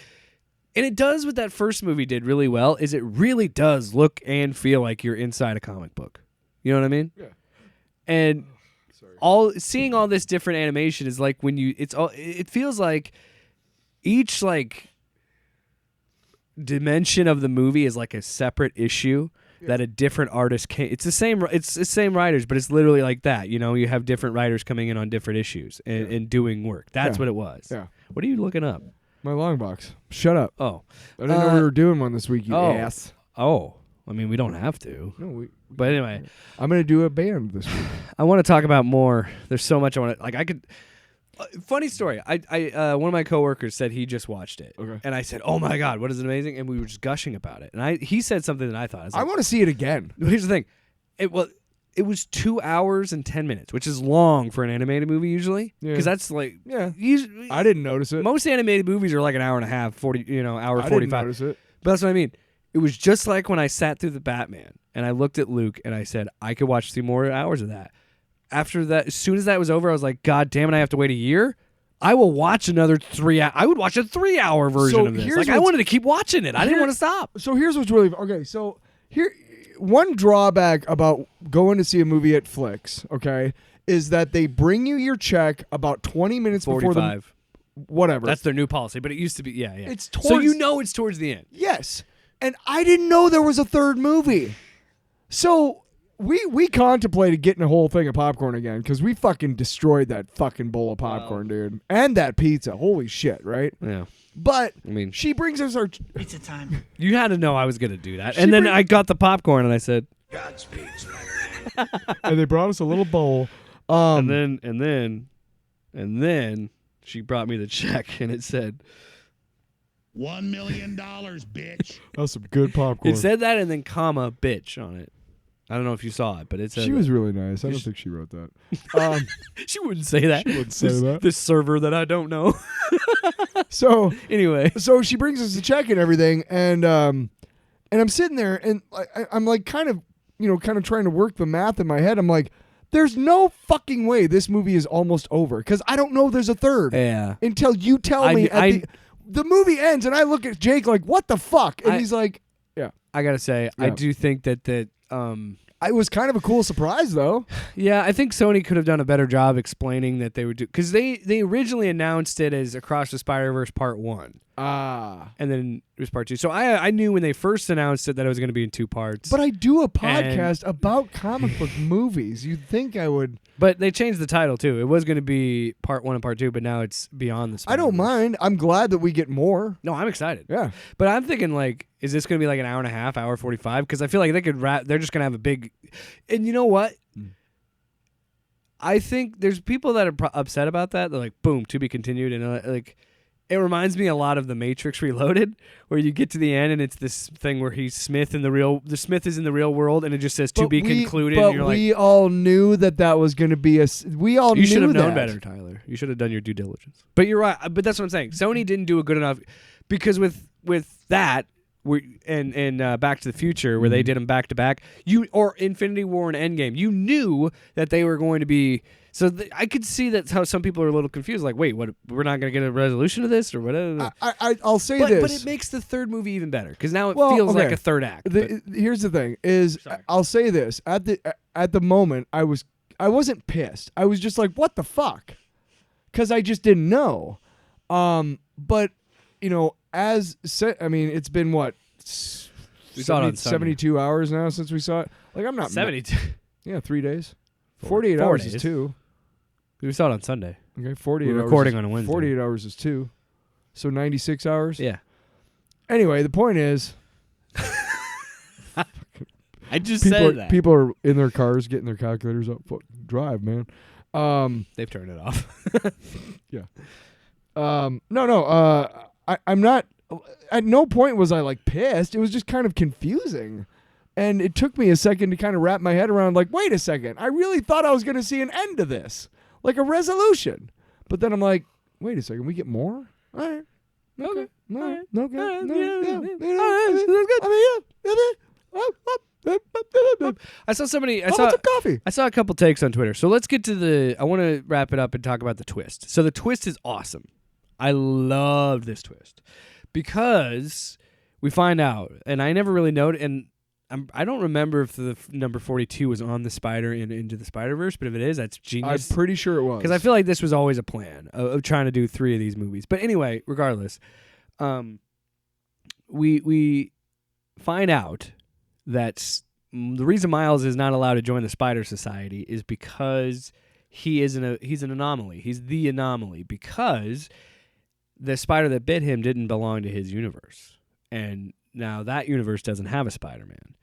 [SPEAKER 3] it does what that first movie did really well, is it really does look and feel like you're inside a comic book. You know what I mean?
[SPEAKER 2] Yeah.
[SPEAKER 3] And seeing all this different animation is like when it feels like each like dimension of the movie is like a separate issue that a different artist can. It's the same writers, but it's literally like that. You know, you have different writers coming in on different issues and doing work. That's
[SPEAKER 2] Yeah.
[SPEAKER 3] what it was.
[SPEAKER 2] Yeah.
[SPEAKER 3] What are you looking up?
[SPEAKER 2] My long box. Shut up.
[SPEAKER 3] Oh.
[SPEAKER 2] I didn't know we were doing one this week, you
[SPEAKER 3] oh.
[SPEAKER 2] ass.
[SPEAKER 3] Oh. I mean, we don't have to.
[SPEAKER 2] No,
[SPEAKER 3] But anyway,
[SPEAKER 2] I'm going to do a band this week.
[SPEAKER 3] I want to talk about more. There's so much I want to, like, I could. Funny story. I one of my coworkers said he just watched it.
[SPEAKER 2] Okay.
[SPEAKER 3] And I said, "Oh my god, what is it amazing?" And we were just gushing about it. And he said something that I thought.
[SPEAKER 2] I want to see it again.
[SPEAKER 3] Here's the thing. It was 2 hours and 10 minutes, which is long for an animated movie usually.
[SPEAKER 2] Yeah.
[SPEAKER 3] Because that's like
[SPEAKER 2] Yeah.
[SPEAKER 3] usually,
[SPEAKER 2] I didn't notice it.
[SPEAKER 3] most animated movies are like an hour and a half, 40, hour
[SPEAKER 2] I
[SPEAKER 3] 45.
[SPEAKER 2] didn't notice it.
[SPEAKER 3] But that's what I mean. It was just like when I sat through the Batman and I looked at Luke and I said, I could watch 3 more hours of that. after that, as soon as that was over, I was like, God damn it, I have to wait a year. I will watch another 3 hours. I would watch a 3-hour version of this. Like, I wanted to keep watching it. I didn't want to stop.
[SPEAKER 2] So here's what's really okay. So here, one drawback about going to see a movie at Flicks, okay, is that they bring you your check about 20 minutes before
[SPEAKER 3] 45.
[SPEAKER 2] Whatever.
[SPEAKER 3] That's their new policy, but it used to be, yeah.
[SPEAKER 2] It's
[SPEAKER 3] so you know it's towards the end.
[SPEAKER 2] Yes. And I didn't know there was a third movie. So we contemplated getting a whole thing of popcorn again because we fucking destroyed that fucking bowl of popcorn, dude. And that pizza. Holy shit, right?
[SPEAKER 3] Yeah.
[SPEAKER 2] But
[SPEAKER 3] I mean,
[SPEAKER 2] she brings us our...
[SPEAKER 4] Pizza time.
[SPEAKER 3] You had to know I was going to do that. And then I got the popcorn and I said...
[SPEAKER 4] Godspeed,
[SPEAKER 2] and they brought us a little bowl.
[SPEAKER 3] And then she brought me the check and it said...
[SPEAKER 5] $1 million, bitch.
[SPEAKER 2] That's some good popcorn.
[SPEAKER 3] It said that and then comma bitch on it. I don't know if you saw it, but it said
[SPEAKER 2] she was really nice. I don't think she wrote that.
[SPEAKER 3] She wouldn't say that.
[SPEAKER 2] She wouldn't say that.
[SPEAKER 3] This server that I don't know.
[SPEAKER 2] So
[SPEAKER 3] anyway,
[SPEAKER 2] so she brings us the check and everything, and I'm sitting there and I'm like kind of trying to work the math in my head. I'm like, there's no fucking way this movie is almost over because I don't know there's a third.
[SPEAKER 3] Yeah.
[SPEAKER 2] Until you tell me the movie ends and I look at Jake like, what the fuck? And he's like, yeah.
[SPEAKER 3] I gotta say, I do think that it
[SPEAKER 2] was kind of a cool surprise though.
[SPEAKER 3] Yeah, I think Sony could have done a better job explaining that they would do, because they originally announced it as Across the Spider-Verse Part 1. And then it was Part 2. So I knew when they first announced it that it was going to be in 2 parts.
[SPEAKER 2] But I do a podcast about comic book movies. You'd think I would.
[SPEAKER 3] But they changed the title too. It was going to be Part 1 and Part 2, but now it's Beyond the Spider-Verse.
[SPEAKER 2] I don't mind. I'm glad that we get more.
[SPEAKER 3] No, I'm excited.
[SPEAKER 2] Yeah.
[SPEAKER 3] But I'm thinking, like, is this going to be like an hour and a half, hour 45? Because I feel like they could they're just going to have a big... And you know what? I think there's people that are upset about that. They're like, boom, to be continued. And like... It reminds me a lot of The Matrix Reloaded, where you get to the end and it's this thing where the Smith is in the real world, and it just says to be concluded.
[SPEAKER 2] But
[SPEAKER 3] and you're
[SPEAKER 2] we all knew that was going to be we all knew that.
[SPEAKER 3] You should have known better, Tyler. You should have done your due diligence. But you're right. But that's what I'm saying. Sony didn't do a good enough, because with that, and Back to the Future, where they did them back to back, or Infinity War and Endgame, you knew that they were going to be. So I could see that's how some people are a little confused. Like, wait, what? We're not going to get a resolution to this, or whatever.
[SPEAKER 2] I'll say this,
[SPEAKER 3] but it makes the third movie even better because now it feels like a third act.
[SPEAKER 2] Here's the thing: I'll say this at the moment I wasn't pissed. I was just like, what the fuck? Because I just didn't know. But it's been what?
[SPEAKER 3] We saw it on
[SPEAKER 2] 72 hours now since we saw it. Like, I'm not
[SPEAKER 3] 72.
[SPEAKER 2] Yeah, 3 days. 48 hours is 2.
[SPEAKER 3] We saw it on Sunday.
[SPEAKER 2] Okay, 48
[SPEAKER 3] We're
[SPEAKER 2] hours.
[SPEAKER 3] recording on a Wednesday.
[SPEAKER 2] 48 hours is 2. So 96 hours?
[SPEAKER 3] Yeah.
[SPEAKER 2] Anyway, the point is...
[SPEAKER 3] I just said that.
[SPEAKER 2] People are in their cars getting their calculators up. Drive, man.
[SPEAKER 3] They've turned it off.
[SPEAKER 2] Yeah. I'm not... At no point was I, like, pissed. It was just kind of confusing. And it took me a second to kind of wrap my head around, like, wait a second. I really thought I was going to see an end to this. Like a resolution. But then I'm like, wait a second. We get more? All right. Okay. No.
[SPEAKER 3] I saw somebody.
[SPEAKER 2] How about some coffee?
[SPEAKER 3] I saw a couple takes on Twitter. So let's get to I want to wrap it up and talk about the twist. So the twist is awesome. I loved this twist because we find out, and I never really noted, and I don't remember if the number 42 was on the Spider in Into the Spider-Verse, but if it is, that's genius.
[SPEAKER 2] I'm pretty sure it was.
[SPEAKER 3] Because I feel like this was always a plan of trying to do 3 of these movies. But anyway, regardless, we find out that the reason Miles is not allowed to join the Spider Society is because he's an anomaly. He's the anomaly because the spider that bit him didn't belong to his universe. And now that universe doesn't have a Spider-Man.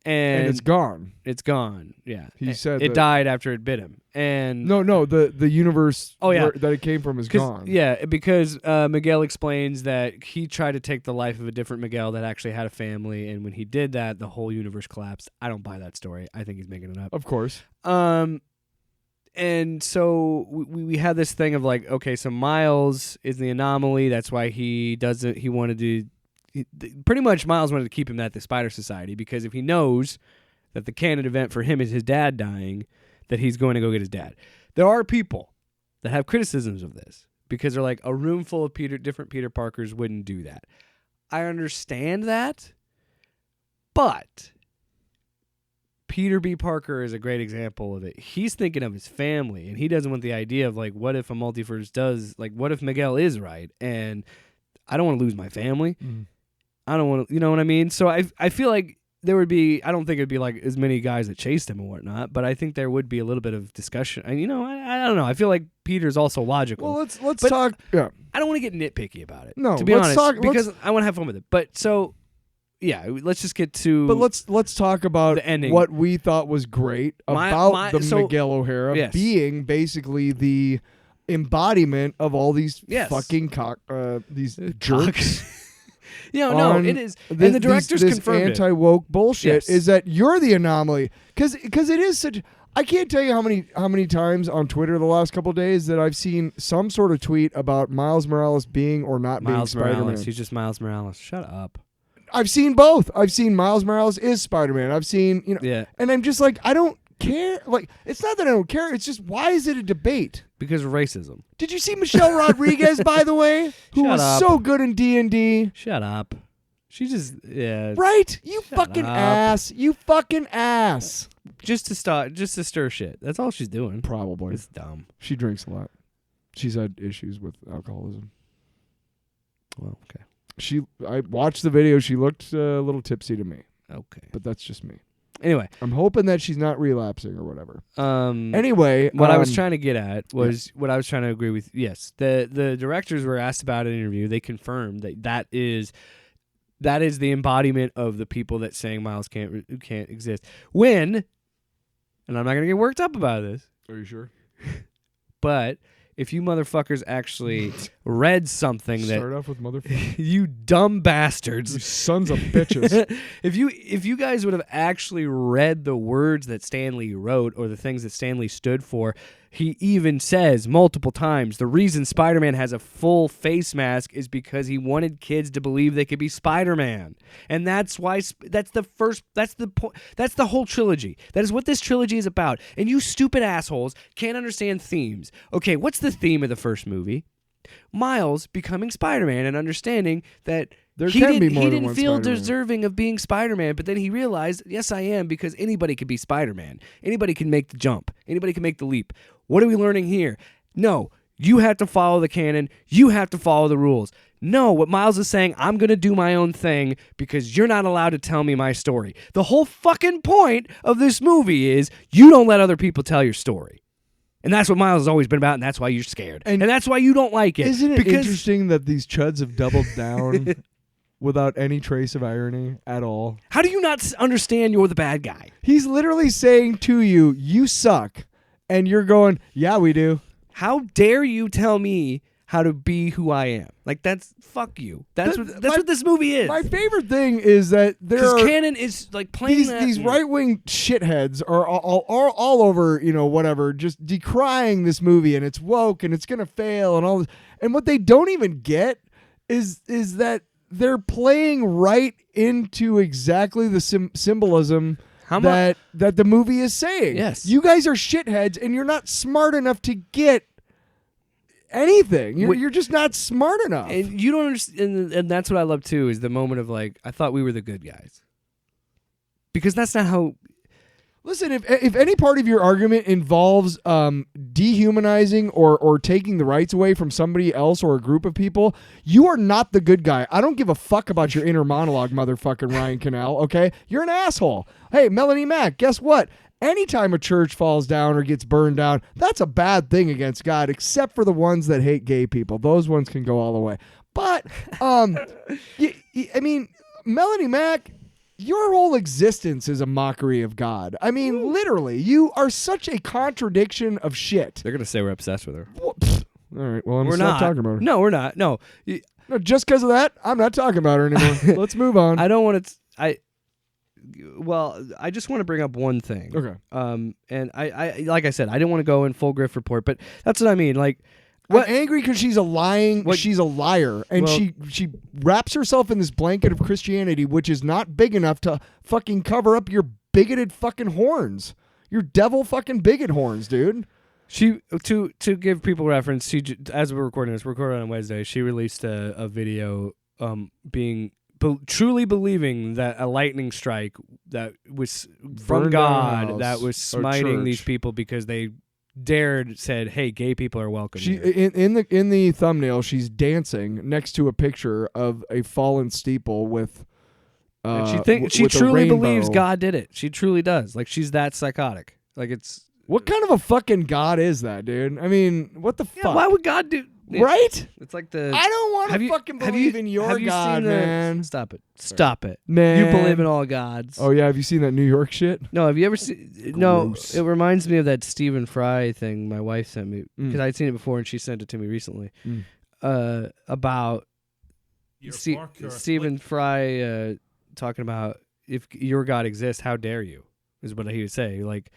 [SPEAKER 3] And
[SPEAKER 2] it's gone.
[SPEAKER 3] It's gone. Yeah.
[SPEAKER 2] He said
[SPEAKER 3] it died after it bit him. And
[SPEAKER 2] no, the universe that it came from is gone.
[SPEAKER 3] Yeah, because Miguel explains that he tried to take the life of a different Miguel that actually had a family, and when he did that, the whole universe collapsed. I don't buy that story. I think he's making it up.
[SPEAKER 2] Of course.
[SPEAKER 3] And so we had this thing of like, okay, so Miles is the anomaly. That's why pretty much Miles wanted to keep him at the Spider Society, because if he knows that the canon event for him is his dad dying, that he's going to go get his dad. There are people that have criticisms of this because they're like, a room full of different Peter Parkers wouldn't do that. I understand that, but Peter B. Parker is a great example of it. He's thinking of his family, and he doesn't want the idea of, like, what if a multiverse does, like, what if Miguel is right, and I don't want to lose my family. I don't want to, you know what I mean? So I feel like there would be, I don't think it'd be like as many guys that chased him and whatnot, but I think there would be a little bit of discussion. And, you know, I don't know. I feel like Peter's also logical.
[SPEAKER 2] Well, let's talk. Yeah.
[SPEAKER 3] I don't want to get nitpicky about it.
[SPEAKER 2] No,
[SPEAKER 3] to be
[SPEAKER 2] let's
[SPEAKER 3] honest,
[SPEAKER 2] talk-
[SPEAKER 3] because I want to have fun with it. But so, yeah, let's just get to.
[SPEAKER 2] But let's talk about
[SPEAKER 3] the ending.
[SPEAKER 2] what we thought was great about Miguel O'Hara
[SPEAKER 3] Yes.
[SPEAKER 2] being basically the embodiment of all these
[SPEAKER 3] Yes.
[SPEAKER 2] fucking these jerks.
[SPEAKER 3] Yeah, no,
[SPEAKER 2] on
[SPEAKER 3] it is. And the directors
[SPEAKER 2] this
[SPEAKER 3] confirmed it.
[SPEAKER 2] anti-woke bullshit
[SPEAKER 3] Yes.
[SPEAKER 2] is that you're the anomaly because it is such. I can't tell you how many times on Twitter the last couple of days that I've seen some sort of tweet about Miles Morales being or not
[SPEAKER 3] Miles
[SPEAKER 2] being Spider-Man.
[SPEAKER 3] Morales. He's just Miles Morales. Shut up.
[SPEAKER 2] I've seen both. I've seen Miles Morales is Spider-Man. I've seen,
[SPEAKER 3] Yeah.
[SPEAKER 2] and I'm just like, I don't care. Like, it's not that I don't care. It's just, why is it a debate?
[SPEAKER 3] Because of racism.
[SPEAKER 2] Did you see Michelle Rodriguez, by the way, who
[SPEAKER 3] Shut
[SPEAKER 2] was
[SPEAKER 3] up.
[SPEAKER 2] so good in D&D?
[SPEAKER 3] Shut up. She just, yeah.
[SPEAKER 2] Right? You
[SPEAKER 3] Shut
[SPEAKER 2] fucking
[SPEAKER 3] up.
[SPEAKER 2] ass. You fucking ass.
[SPEAKER 3] Just to stir shit. That's all she's doing.
[SPEAKER 2] Probably.
[SPEAKER 3] It's dumb.
[SPEAKER 2] She drinks a lot. She's had issues with alcoholism.
[SPEAKER 3] Well, okay.
[SPEAKER 2] I watched the video. She looked a little tipsy to me,
[SPEAKER 3] Okay.
[SPEAKER 2] but that's just me.
[SPEAKER 3] Anyway,
[SPEAKER 2] I'm hoping that she's not relapsing or whatever.
[SPEAKER 3] um,
[SPEAKER 2] Anyway,
[SPEAKER 3] what I was trying to get at was what I was trying to agree with. Yes, the directors were asked about it in an interview. They confirmed that is the embodiment of the people that saying Miles can't exist. When, and I'm not gonna get worked up about this,
[SPEAKER 2] Are you sure?
[SPEAKER 3] but if you motherfuckers actually read something
[SPEAKER 2] Start off with motherfucker.
[SPEAKER 3] you dumb
[SPEAKER 2] You
[SPEAKER 3] bastards.
[SPEAKER 2] sons of bitches.
[SPEAKER 3] if you guys would have actually read the words that Stanley wrote or the things that Stanley stood for, he even says multiple times the reason Spider-Man has a full face mask is because he wanted kids to believe they could be Spider-Man. And that's why that's the whole trilogy. That is what this trilogy is about. And you stupid assholes can't understand themes. Okay, what's the theme of the first movie? Miles becoming Spider-Man and understanding that
[SPEAKER 2] There
[SPEAKER 3] he
[SPEAKER 2] can be
[SPEAKER 3] didn't,
[SPEAKER 2] more
[SPEAKER 3] he
[SPEAKER 2] than
[SPEAKER 3] didn't
[SPEAKER 2] one
[SPEAKER 3] feel
[SPEAKER 2] Spider-Man.
[SPEAKER 3] deserving of being Spider-Man, but then he realized, yes, I am, because anybody could be Spider-Man. Anybody can make the jump. Anybody can make the leap. What are we learning here? No, you have to follow the canon. You have to follow the rules. No, what Miles is saying, I'm going to do my own thing because you're not allowed to tell me my story. The whole fucking point of this movie is you don't let other people tell your story. And that's what Miles has always been about, and that's why you're scared. And that's why you don't like it.
[SPEAKER 2] Isn't it
[SPEAKER 3] because
[SPEAKER 2] interesting that these chuds have doubled down without any trace of irony at all?
[SPEAKER 3] How do you not understand you're the bad guy?
[SPEAKER 2] He's literally saying to you, you suck. And you're going, yeah, we do.
[SPEAKER 3] How dare you tell me how to be who I am? Like, that's fuck you. That's what this movie is.
[SPEAKER 2] My favorite thing is that there
[SPEAKER 3] Because
[SPEAKER 2] are
[SPEAKER 3] canon is like playing
[SPEAKER 2] these right-wing shitheads are all over, whatever, just decrying this movie and it's woke and it's going to fail and all this. And what they don't even get is that they're playing right into exactly the symbolism that the movie is saying.
[SPEAKER 3] Yes.
[SPEAKER 2] You guys are shitheads and you're not smart enough to get anything. You're just not smart enough.
[SPEAKER 3] And you don't understand, and that's what I love too, is the moment of like, I thought we were the good guys. Because that's not how.
[SPEAKER 2] Listen, if any part of your argument involves dehumanizing or taking the rights away from somebody else or a group of people, you are not the good guy. I don't give a fuck about your inner monologue, motherfucking Ryan Canal, okay? You're an asshole. Hey, Melanie Mack, guess what? Anytime a church falls down or gets burned down, that's a bad thing against God, except for the ones that hate gay people. Those ones can go all the way. But, I mean, Melanie Mack, your whole existence is a mockery of God. I mean, literally, you are such a contradiction of shit.
[SPEAKER 3] They're going to say we're obsessed with her.
[SPEAKER 2] All right, well, I'm
[SPEAKER 3] We're
[SPEAKER 2] not
[SPEAKER 3] not
[SPEAKER 2] talking about her.
[SPEAKER 3] No, we're not. No.
[SPEAKER 2] No, just because of that, I'm not talking about her anymore. Let's move on.
[SPEAKER 3] I don't want to. I just want to bring up one thing.
[SPEAKER 2] Okay.
[SPEAKER 3] And I like I said, I didn't want to go in full Griff report, but that's what I mean. Like,
[SPEAKER 2] I'm angry because she's she's a liar, and
[SPEAKER 3] Well-
[SPEAKER 2] she wraps herself in this blanket of Christianity, which is not big enough to fucking cover up your bigoted fucking horns. Your devil fucking bigot horns, dude.
[SPEAKER 3] She to give people reference. As we're recording this, we're recording on Wednesday. She released a video, truly believing that a lightning strike that was from
[SPEAKER 2] Burned down a
[SPEAKER 3] God
[SPEAKER 2] house
[SPEAKER 3] that was
[SPEAKER 2] or
[SPEAKER 3] smiting these
[SPEAKER 2] church.
[SPEAKER 3] people because they said, "Hey, gay people are welcome."
[SPEAKER 2] She
[SPEAKER 3] here."
[SPEAKER 2] in the thumbnail, she's dancing next to a picture of a fallen steeple with.
[SPEAKER 3] And she
[SPEAKER 2] with a
[SPEAKER 3] truly believes
[SPEAKER 2] rainbow.
[SPEAKER 3] God did it. She truly does. Like she's that psychotic. Like it's
[SPEAKER 2] What kind of a fucking God is that, dude? I mean, what the
[SPEAKER 3] yeah,
[SPEAKER 2] fuck?
[SPEAKER 3] why would God do?
[SPEAKER 2] Right?
[SPEAKER 3] It's like the.
[SPEAKER 2] I don't want
[SPEAKER 3] Have
[SPEAKER 2] to
[SPEAKER 3] you-
[SPEAKER 2] fucking
[SPEAKER 3] have
[SPEAKER 2] believe
[SPEAKER 3] you-
[SPEAKER 2] in your
[SPEAKER 3] have you
[SPEAKER 2] God,
[SPEAKER 3] seen the-
[SPEAKER 2] man.
[SPEAKER 3] Stop it. Stop it.
[SPEAKER 2] Man.
[SPEAKER 3] You believe in all gods.
[SPEAKER 2] Oh yeah, have you seen that New York shit?
[SPEAKER 3] No, have you ever seen? No,
[SPEAKER 2] Gross.
[SPEAKER 3] it reminds me of that Stephen Fry thing my wife sent me because
[SPEAKER 2] Mm.
[SPEAKER 3] I'd seen it before and she sent it to me recently.
[SPEAKER 2] Mm.
[SPEAKER 3] About
[SPEAKER 5] Peter Parker.
[SPEAKER 3] Stephen Fry talking about if your God exists, how dare you? Is what he would say. Like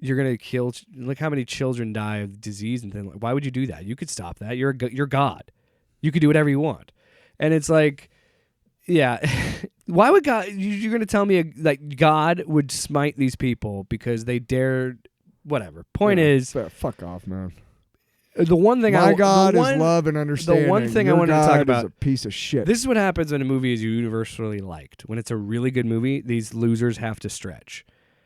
[SPEAKER 3] you're gonna kill. Like how many children die of disease and things. Like, why would you do that? You could stop that. You're God. You could do whatever you want. And it's like, yeah. Why would God? You're gonna tell me like God would smite these people because they dared? Whatever. Point is,
[SPEAKER 2] fuck off, man.
[SPEAKER 3] the one thing
[SPEAKER 2] My God
[SPEAKER 3] the one,
[SPEAKER 2] is love and understanding.
[SPEAKER 3] The one thing I
[SPEAKER 2] Your
[SPEAKER 3] wanted to
[SPEAKER 2] God
[SPEAKER 3] talk
[SPEAKER 2] is
[SPEAKER 3] about.
[SPEAKER 2] a piece of shit.
[SPEAKER 3] This is what happens when a movie is universally liked. When it's a really good movie, these losers have to stretch.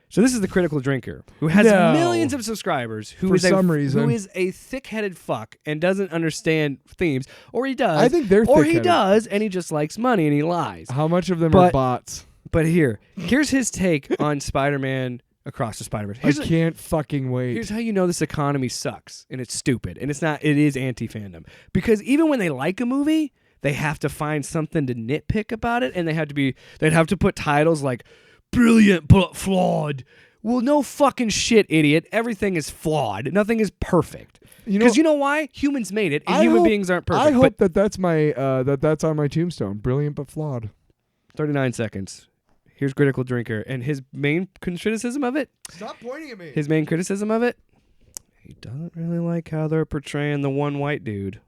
[SPEAKER 3] So this is the Critical Drinker, who has
[SPEAKER 2] No.
[SPEAKER 3] millions of subscribers, who
[SPEAKER 2] For
[SPEAKER 3] is
[SPEAKER 2] some reason.
[SPEAKER 3] who is a thick-headed fuck and doesn't understand themes, or he does.
[SPEAKER 2] I think they're
[SPEAKER 3] or he
[SPEAKER 2] thick-headed.
[SPEAKER 3] does, and he just likes money and he lies.
[SPEAKER 2] How much of them are
[SPEAKER 3] But-
[SPEAKER 2] bots?
[SPEAKER 3] But here's his take on Spider-Man Across the Spider-Verse.
[SPEAKER 2] I can't fucking wait.
[SPEAKER 3] Here's how you know this economy sucks and it's stupid and it's not. It is anti-fandom because even when they like a movie, they have to find something to nitpick about it, and they'd have to put titles like "brilliant but flawed." Well, no fucking shit, idiot. Everything is flawed. Nothing is perfect. Because you know why? Humans made it, and human beings aren't perfect.
[SPEAKER 2] I hope
[SPEAKER 3] but
[SPEAKER 2] that's my that's on my tombstone. Brilliant but flawed.
[SPEAKER 3] 39 seconds. Here's Critical Drinker, and his main criticism of it.
[SPEAKER 2] Stop pointing at me.
[SPEAKER 3] His main criticism of it. He doesn't really like how they're portraying the one white dude.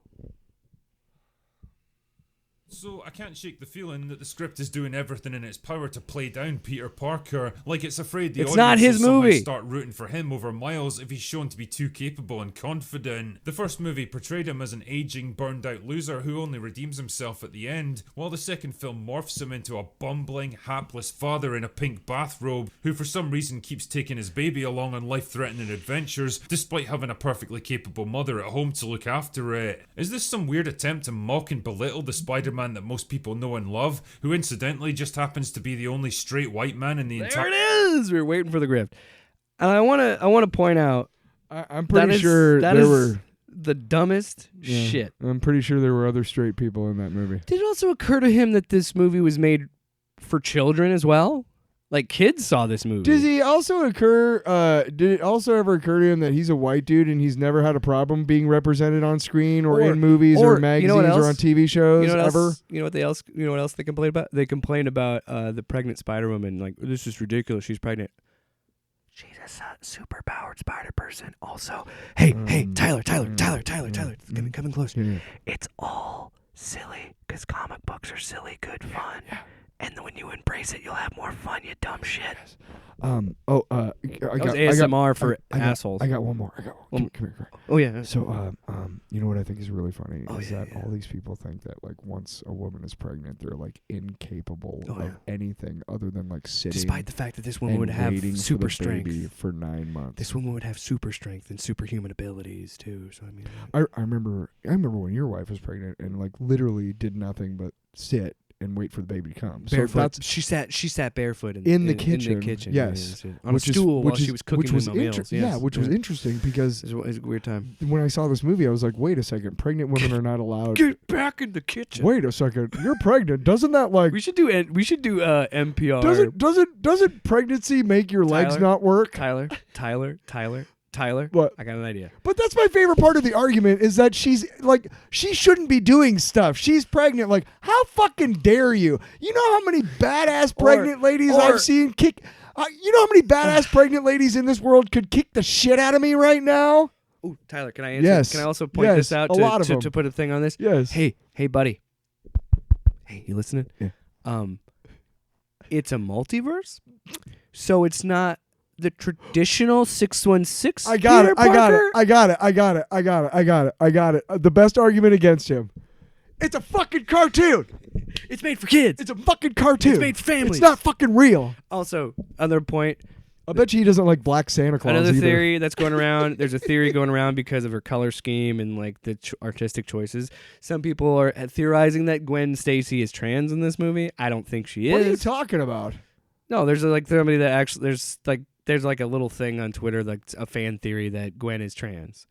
[SPEAKER 6] So I can't shake the feeling that the script is doing everything in its power to play down Peter Parker, like it's afraid the
[SPEAKER 3] It's
[SPEAKER 6] audience
[SPEAKER 3] not his
[SPEAKER 6] will somehow
[SPEAKER 3] movie.
[SPEAKER 6] start rooting for him over Miles if he's shown to be too capable and confident. The first movie portrayed him as an aging, burned-out loser who only redeems himself at the end, while the second film morphs him into a bumbling, hapless father in a pink bathrobe who for some reason keeps taking his baby along on life-threatening adventures despite having a perfectly capable mother at home to look after it. Is this some weird attempt to mock and belittle the Spider-Man that most people know and love, who incidentally just happens to be the only straight white man in the
[SPEAKER 3] There
[SPEAKER 6] entire...
[SPEAKER 3] it is. We're waiting for the grift. And I want to point out
[SPEAKER 2] I'm pretty sure
[SPEAKER 3] that
[SPEAKER 2] there
[SPEAKER 3] is
[SPEAKER 2] were.
[SPEAKER 3] the dumbest
[SPEAKER 2] Yeah,
[SPEAKER 3] shit.
[SPEAKER 2] I'm pretty sure there were other straight people in that movie.
[SPEAKER 3] Did it also occur to him that this movie was made for children as well? Like kids saw this movie.
[SPEAKER 2] Did it also ever occur to him that he's a white dude and he's never had a problem being represented on screen or in movies or
[SPEAKER 3] you
[SPEAKER 2] magazines
[SPEAKER 3] know what
[SPEAKER 2] or
[SPEAKER 3] else?
[SPEAKER 2] on TV shows
[SPEAKER 3] You know what
[SPEAKER 2] ever?
[SPEAKER 3] else? You know what else they complain about? They complain about the pregnant Spider Woman. Like, this is ridiculous. She's pregnant. She's a super powered spider person. Also, hey, Tyler, coming close.
[SPEAKER 2] Yeah.
[SPEAKER 3] It's all silly because comic books are silly, good fun. Yeah. And when you embrace it, you'll have more fun. You dumb shit.
[SPEAKER 2] I
[SPEAKER 3] That was ASMR for assholes.
[SPEAKER 2] I got one more. Come here.
[SPEAKER 3] Oh yeah.
[SPEAKER 2] So, you know what I think is really funny is that
[SPEAKER 3] yeah.
[SPEAKER 2] all these people think that like once a woman is pregnant, they're like incapable
[SPEAKER 3] Oh,
[SPEAKER 2] of
[SPEAKER 3] yeah.
[SPEAKER 2] anything other than like sitting.
[SPEAKER 3] Despite the fact that this woman
[SPEAKER 2] and
[SPEAKER 3] would have
[SPEAKER 2] waiting
[SPEAKER 3] super
[SPEAKER 2] for the baby
[SPEAKER 3] strength.
[SPEAKER 2] for 9 months.
[SPEAKER 3] This woman would have super strength and superhuman abilities too. So I mean,
[SPEAKER 2] I remember when your wife was pregnant and like literally did nothing but sit and wait for the baby to come.
[SPEAKER 3] barefoot.
[SPEAKER 2] So that's
[SPEAKER 3] she sat barefoot
[SPEAKER 2] in the kitchen.
[SPEAKER 3] In the kitchen,
[SPEAKER 2] Yes.
[SPEAKER 3] yeah, on a stool while she was cooking
[SPEAKER 2] which was
[SPEAKER 3] my meals.
[SPEAKER 2] Yeah, which was interesting because
[SPEAKER 3] It was a weird time.
[SPEAKER 2] when I saw this movie, I was like, wait a second, pregnant women are not allowed.
[SPEAKER 3] Get back in the kitchen.
[SPEAKER 2] Wait a second, you're pregnant. Doesn't that like
[SPEAKER 3] We should do NPR.
[SPEAKER 2] doesn't pregnancy make your legs
[SPEAKER 3] Tyler?
[SPEAKER 2] not work?
[SPEAKER 3] Tyler.
[SPEAKER 2] What?
[SPEAKER 3] I got an idea.
[SPEAKER 2] But that's my favorite part of the argument is that she's like, she shouldn't be doing stuff. She's pregnant. Like, how fucking dare you? You know how many badass pregnant ladies I've seen kick. You know how many badass pregnant ladies in this world could kick the shit out of me right now?
[SPEAKER 3] Oh, Tyler, can I answer?
[SPEAKER 2] Yes.
[SPEAKER 3] Can I also point
[SPEAKER 2] Yes,
[SPEAKER 3] this out
[SPEAKER 2] a lot of
[SPEAKER 3] to,
[SPEAKER 2] them.
[SPEAKER 3] to put a thing on this?
[SPEAKER 2] Yes.
[SPEAKER 3] Hey, buddy. Hey, you listening?
[SPEAKER 2] Yeah.
[SPEAKER 3] It's a multiverse, so it's not the traditional 616.
[SPEAKER 2] I got it.
[SPEAKER 3] Peter
[SPEAKER 2] I got it. The best argument against him. It's a fucking cartoon.
[SPEAKER 3] It's made for kids.
[SPEAKER 2] It's a fucking cartoon.
[SPEAKER 3] It's made for families.
[SPEAKER 2] It's not fucking real.
[SPEAKER 3] Also, other point.
[SPEAKER 2] I bet you he doesn't like Black Santa Claus
[SPEAKER 3] Another
[SPEAKER 2] either.
[SPEAKER 3] theory that's going around. There's a theory going around because of her color scheme and like the artistic choices. Some people are theorizing that Gwen Stacy is trans in this movie. I don't think she is.
[SPEAKER 2] What are you talking about?
[SPEAKER 3] No, there's like somebody that actually there's like a little thing on Twitter, like a fan theory that Gwen is trans.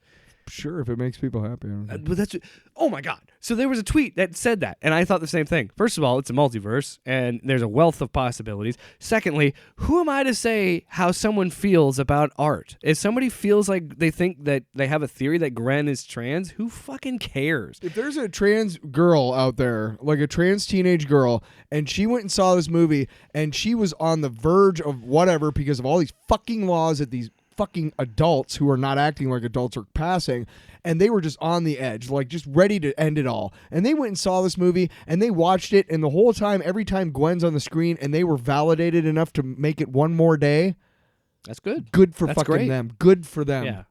[SPEAKER 2] Sure, if it makes people happy.
[SPEAKER 3] But that's oh my god! So there was a tweet that said that, and I thought the same thing. First of all, it's a multiverse, and there's a wealth of possibilities. Secondly, who am I to say how someone feels about art? If somebody feels like they think that they have a theory that Gwen is trans, who fucking cares?
[SPEAKER 2] If there's a trans girl out there, like a trans teenage girl, and she went and saw this movie, and she was on the verge of whatever because of all these fucking laws that these fucking adults who are not acting like adults are passing, and they were just on the edge, like just ready to end it all. And they went and saw this movie, and they watched it, and the whole time, every time Gwen's on the screen, and they were validated enough to make it one more day.
[SPEAKER 3] That's good.
[SPEAKER 2] Good for
[SPEAKER 3] That's
[SPEAKER 2] fucking
[SPEAKER 3] great.
[SPEAKER 2] them. Good for them.
[SPEAKER 3] Yeah.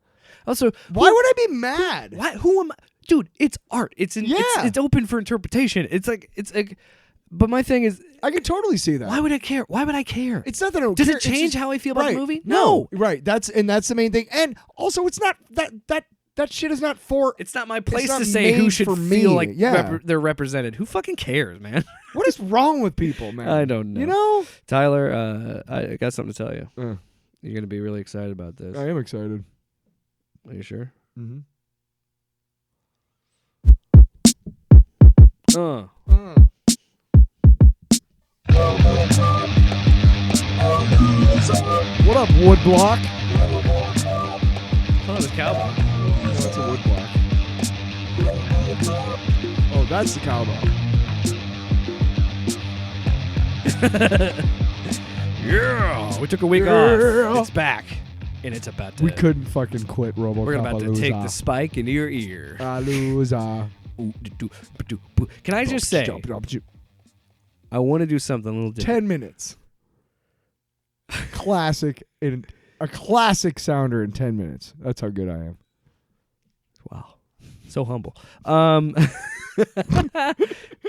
[SPEAKER 3] Also,
[SPEAKER 2] Why would I be mad?
[SPEAKER 3] Why? Who am I? Dude, it's art. It's open for interpretation. It's like. But my thing is,
[SPEAKER 2] I can totally see that.
[SPEAKER 3] why would I care? Why would I care?
[SPEAKER 2] It's not that I don't
[SPEAKER 3] Does
[SPEAKER 2] care.
[SPEAKER 3] it change
[SPEAKER 2] It's just-
[SPEAKER 3] how I feel about
[SPEAKER 2] right.
[SPEAKER 3] the movie?
[SPEAKER 2] No. Right. That's the main thing. And also, it's not that shit is not for.
[SPEAKER 3] It's not my place
[SPEAKER 2] not
[SPEAKER 3] to say who
[SPEAKER 2] made
[SPEAKER 3] should
[SPEAKER 2] for
[SPEAKER 3] feel
[SPEAKER 2] me.
[SPEAKER 3] like
[SPEAKER 2] Yeah.
[SPEAKER 3] they're represented. Who fucking cares, man?
[SPEAKER 2] What is wrong with people, man?
[SPEAKER 3] I don't know.
[SPEAKER 2] You know,
[SPEAKER 3] Tyler, I got something to tell you.
[SPEAKER 2] Uh.
[SPEAKER 3] You're gonna be really excited about this.
[SPEAKER 2] I am excited.
[SPEAKER 3] Are you sure?
[SPEAKER 2] Mm-hmm. What up, woodblock?
[SPEAKER 3] Oh, this cowboy.
[SPEAKER 2] That's a woodblock. Oh, that's the cowboy.
[SPEAKER 3] Yeah, we took a week
[SPEAKER 2] Yeah.
[SPEAKER 3] off. It's back, and it's about to.
[SPEAKER 2] We couldn't fucking quit RoboCopalooza.
[SPEAKER 3] We're about to take the spike into your ear.
[SPEAKER 2] Palooza.
[SPEAKER 3] Can I just say, I want to do something a little different.
[SPEAKER 2] 10 minutes. A classic sounder in 10 minutes. That's how good I am.
[SPEAKER 3] Wow, so humble. I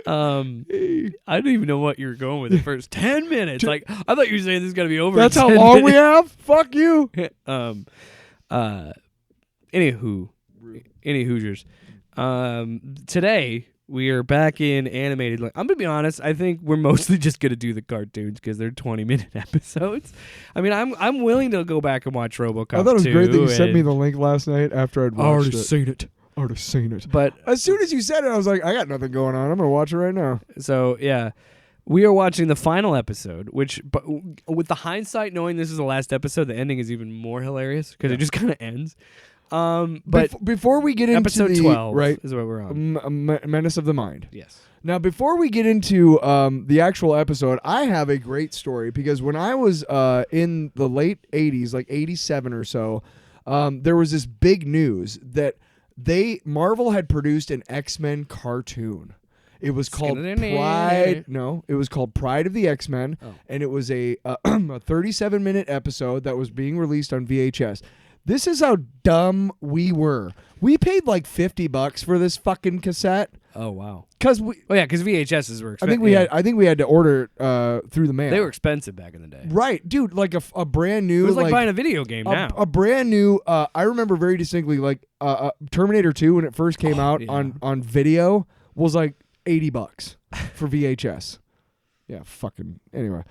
[SPEAKER 3] don't even know what you were going with the first 10 minutes. Like, I thought you were saying this is gonna be over.
[SPEAKER 2] That's
[SPEAKER 3] in
[SPEAKER 2] how
[SPEAKER 3] 10
[SPEAKER 2] long we
[SPEAKER 3] minutes.
[SPEAKER 2] have? Fuck you.
[SPEAKER 3] Any Hoosiers. Today we are back in animated. I'm gonna be honest. I think we're mostly just gonna do the cartoons because they're 20-minute episodes. I mean, I'm willing to go back and watch RoboCop.
[SPEAKER 2] I thought it was great that you sent me
[SPEAKER 3] and-
[SPEAKER 2] the link last night after I'd
[SPEAKER 3] I already
[SPEAKER 2] watched it.
[SPEAKER 3] seen it.
[SPEAKER 2] Already seen it.
[SPEAKER 3] But
[SPEAKER 2] As soon as you said it, I was like, I got nothing going on. I'm going to watch it right now.
[SPEAKER 3] so yeah, we are watching the final episode. Which, but with the hindsight, knowing this is the last episode, the ending is even more hilarious because it just kind of ends. But
[SPEAKER 2] before we get into
[SPEAKER 3] episode
[SPEAKER 2] the,
[SPEAKER 3] 12
[SPEAKER 2] right,
[SPEAKER 3] is what we're on.
[SPEAKER 2] Menace of the Mind.
[SPEAKER 3] Yes.
[SPEAKER 2] Now, before we get into the actual episode, I have a great story because when I was in the late 80s, like 87 or so, there was this big news that Marvel had produced an X-Men cartoon. It was called Pride. No, it was called Pride of the X-Men, and it was a 37-minute episode that was being released on VHS. This is how dumb we were. We paid like $50 for this fucking cassette.
[SPEAKER 3] Oh wow.
[SPEAKER 2] Cause we,
[SPEAKER 3] because VHSs were expensive.
[SPEAKER 2] I think we had to order it through the mail.
[SPEAKER 3] They were expensive back in the day.
[SPEAKER 2] right, dude. Like a brand new.
[SPEAKER 3] It was like buying a video game now.
[SPEAKER 2] A brand new. I remember very distinctly, like Terminator 2 when it first came out on video was like $80 for VHS. Yeah, fucking. Anyway,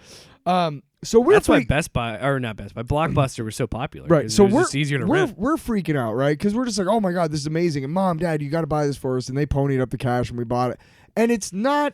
[SPEAKER 2] so
[SPEAKER 3] That's why Blockbuster was so popular.
[SPEAKER 2] Right,
[SPEAKER 3] 'cause
[SPEAKER 2] so
[SPEAKER 3] it was just easier to rent.
[SPEAKER 2] we're freaking out, right? Because we're just like, oh my god, this is amazing, and Mom, Dad, you got to buy this for us, and they ponied up the cash, and we bought it, and it's not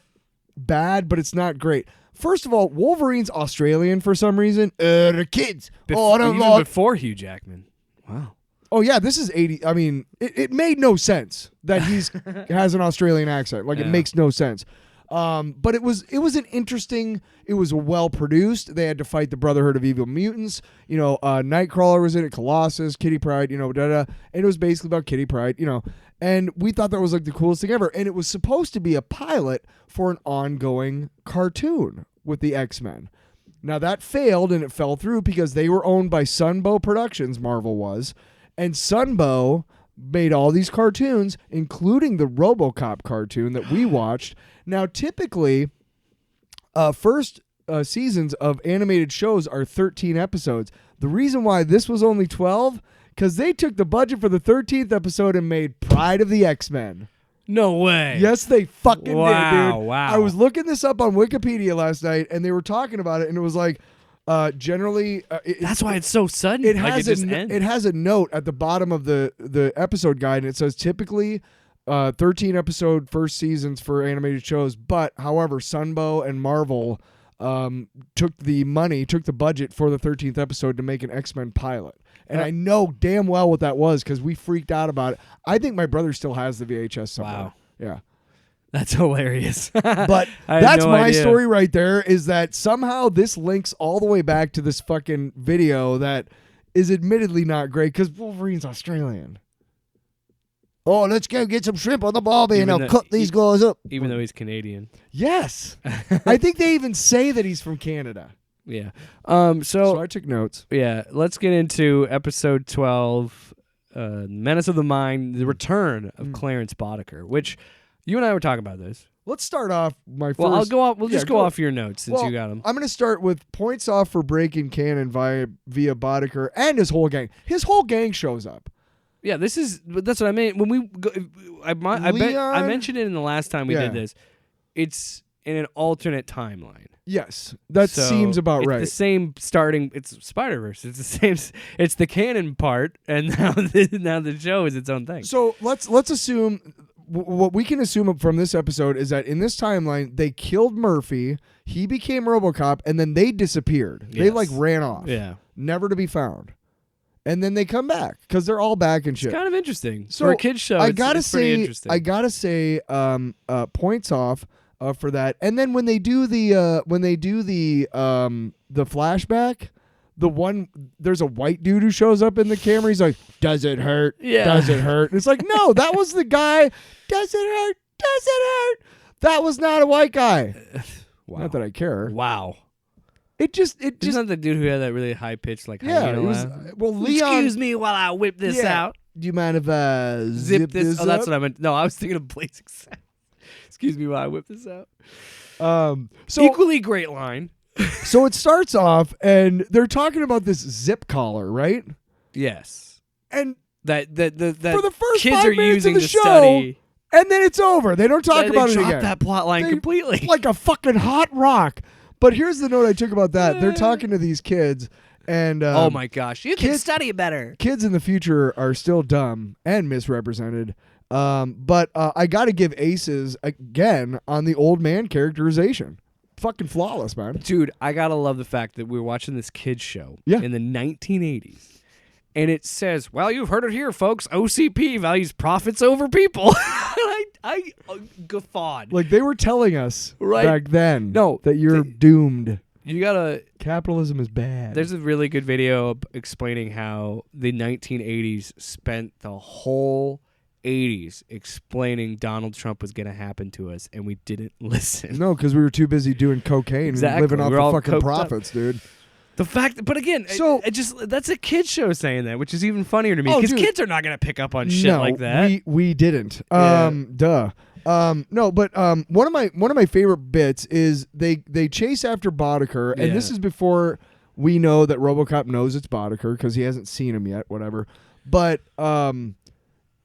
[SPEAKER 2] bad, but it's not great. First of all, Wolverine's Australian for some reason. The kids,
[SPEAKER 3] Even before Hugh Jackman. Wow.
[SPEAKER 2] Oh yeah, this is 80. I mean, it made no sense that he's has an Australian accent. Like it makes no sense. But it was an interesting. It was well produced. They had to fight the Brotherhood of Evil Mutants. You know, Nightcrawler was in it, Colossus, Kitty Pryde. You know, and it was basically about Kitty Pryde. You know, and we thought that was like the coolest thing ever. And it was supposed to be a pilot for an ongoing cartoon with the X-Men. Now that failed and it fell through because they were owned by Sunbow Productions, Marvel was, and Sunbow made all these cartoons, including the RoboCop cartoon that we watched. Now, typically, first seasons of animated shows are 13 episodes. The reason why this was only 12, because they took the budget for the 13th episode and made Pride of the X-Men.
[SPEAKER 3] No way.
[SPEAKER 2] Yes, they fucking did, dude.
[SPEAKER 3] Wow.
[SPEAKER 2] I was looking this up on Wikipedia last night, and they were talking about it, and it was like, generally...
[SPEAKER 3] That's why it's so sudden.
[SPEAKER 2] It
[SPEAKER 3] Like,
[SPEAKER 2] has it has a note at the bottom of the episode guide, and it says typically 13 episode first seasons for animated shows, but however, Sunbow and Marvel took the budget for the 13th episode to make an X-Men pilot. And I know damn well what that was because we freaked out about it. I think my brother still has the VHS somewhere.
[SPEAKER 3] Wow.
[SPEAKER 2] Yeah.
[SPEAKER 3] That's hilarious.
[SPEAKER 2] But
[SPEAKER 3] I had
[SPEAKER 2] that's
[SPEAKER 3] no
[SPEAKER 2] my
[SPEAKER 3] idea.
[SPEAKER 2] story right there, is that somehow this links all the way back to this fucking video that is admittedly not great because Wolverine's Australian. Oh, let's go get some shrimp on the barbie and
[SPEAKER 3] Even
[SPEAKER 2] I'll
[SPEAKER 3] though-
[SPEAKER 2] cut these guys up.
[SPEAKER 3] Even though he's Canadian.
[SPEAKER 2] Yes. I think they even say that he's from Canada.
[SPEAKER 3] Yeah.
[SPEAKER 2] So I took notes.
[SPEAKER 3] Yeah, let's get into episode 12, Menace of the Mind, the return of Clarence Boddicker, which you and I were talking about this.
[SPEAKER 2] Let's start off my first.
[SPEAKER 3] Well, I'll go off. We'll
[SPEAKER 2] Yeah,
[SPEAKER 3] just go off your notes since you got them.
[SPEAKER 2] I'm going to start with points off for breaking canon via Boddicker and his whole gang. His whole gang shows up.
[SPEAKER 3] Yeah, that's what I mean. When we go, I mentioned it in the last time we did this. It's in an alternate timeline.
[SPEAKER 2] Yes, that
[SPEAKER 3] So
[SPEAKER 2] seems about
[SPEAKER 3] it's
[SPEAKER 2] right.
[SPEAKER 3] The same starting. It's Spider-Verse. It's the same. It's the canon part, and now the show is its own thing.
[SPEAKER 2] So let's assume what we can assume from this episode is that in this timeline they killed Murphy, he became RoboCop, and then they disappeared. They
[SPEAKER 3] Yes.
[SPEAKER 2] like ran off,
[SPEAKER 3] Yeah,
[SPEAKER 2] never to be found. And then they come back because they're all back and shit.
[SPEAKER 3] it's kind of interesting.
[SPEAKER 2] So
[SPEAKER 3] For a kid's show,
[SPEAKER 2] I gotta
[SPEAKER 3] it's pretty
[SPEAKER 2] say,
[SPEAKER 3] interesting.
[SPEAKER 2] I gotta say, points off for that. And then when they do the flashback, there's a white dude who shows up in the camera. He's like, "Does it hurt?
[SPEAKER 3] Yeah.
[SPEAKER 2] Does it hurt?" And it's like, no, that was the guy. Does it hurt? Does it hurt? That was not a white guy.
[SPEAKER 3] Wow.
[SPEAKER 2] Not that I care.
[SPEAKER 3] Wow.
[SPEAKER 2] It just
[SPEAKER 3] Isn't that the dude who had that really high pitched like
[SPEAKER 2] yeah.
[SPEAKER 3] hyena
[SPEAKER 2] It was
[SPEAKER 3] laugh?
[SPEAKER 2] well, Leon.
[SPEAKER 3] Excuse me while I whip this
[SPEAKER 2] yeah.
[SPEAKER 3] out.
[SPEAKER 2] Do you mind if I
[SPEAKER 3] Zip this. Oh, that's
[SPEAKER 2] up?
[SPEAKER 3] what I meant. No, I was thinking of Blazing Saddles. Excuse me while I whip this out.
[SPEAKER 2] So
[SPEAKER 3] Equally great line.
[SPEAKER 2] So it starts off, and they're talking about this zip collar, right?
[SPEAKER 3] Yes.
[SPEAKER 2] And
[SPEAKER 3] That
[SPEAKER 2] for the first
[SPEAKER 3] kids
[SPEAKER 2] 5
[SPEAKER 3] are
[SPEAKER 2] minutes
[SPEAKER 3] using
[SPEAKER 2] of the
[SPEAKER 3] to
[SPEAKER 2] show,
[SPEAKER 3] study.
[SPEAKER 2] and then it's over. They don't talk
[SPEAKER 3] They
[SPEAKER 2] about it
[SPEAKER 3] dropped
[SPEAKER 2] again.
[SPEAKER 3] that plot line
[SPEAKER 2] They-
[SPEAKER 3] completely.
[SPEAKER 2] like a fucking hot rock. But here's the note I took about that. They're talking to these kids, and
[SPEAKER 3] oh my gosh, you can
[SPEAKER 2] kids-
[SPEAKER 3] study better.
[SPEAKER 2] kids in the future are still dumb and misrepresented. But I got to give aces again on the old man characterization. Fucking flawless, man.
[SPEAKER 3] Dude, I gotta love the fact that we were watching this kids show
[SPEAKER 2] Yeah.
[SPEAKER 3] in the 1980s, and it says, "Well, you've heard it here, folks. OCP values profits over people." I guffawed.
[SPEAKER 2] Like they were telling us
[SPEAKER 3] Right.
[SPEAKER 2] back then
[SPEAKER 3] No,
[SPEAKER 2] that you're doomed.
[SPEAKER 3] You gotta.
[SPEAKER 2] Capitalism is bad.
[SPEAKER 3] There's a really good video explaining how the 1980s spent the whole 80s explaining Donald Trump was gonna happen to us, and we didn't listen.
[SPEAKER 2] No, because we were too busy doing cocaine
[SPEAKER 3] Exactly.
[SPEAKER 2] and living off
[SPEAKER 3] We're all
[SPEAKER 2] the fucking
[SPEAKER 3] coked up.
[SPEAKER 2] profits, dude.
[SPEAKER 3] The fact, but again,
[SPEAKER 2] So-
[SPEAKER 3] it just that's a kid show saying that, which is even funnier to me
[SPEAKER 2] Oh,
[SPEAKER 3] because
[SPEAKER 2] dude.
[SPEAKER 3] kids are not gonna pick up on shit
[SPEAKER 2] no,
[SPEAKER 3] like that.
[SPEAKER 2] we didn't.
[SPEAKER 3] Yeah.
[SPEAKER 2] Duh. No, but one of my favorite bits is they chase after Boddicker, and this
[SPEAKER 3] Yeah.
[SPEAKER 2] is before we know that RoboCop knows it's Boddicker because he hasn't seen him yet. Whatever, but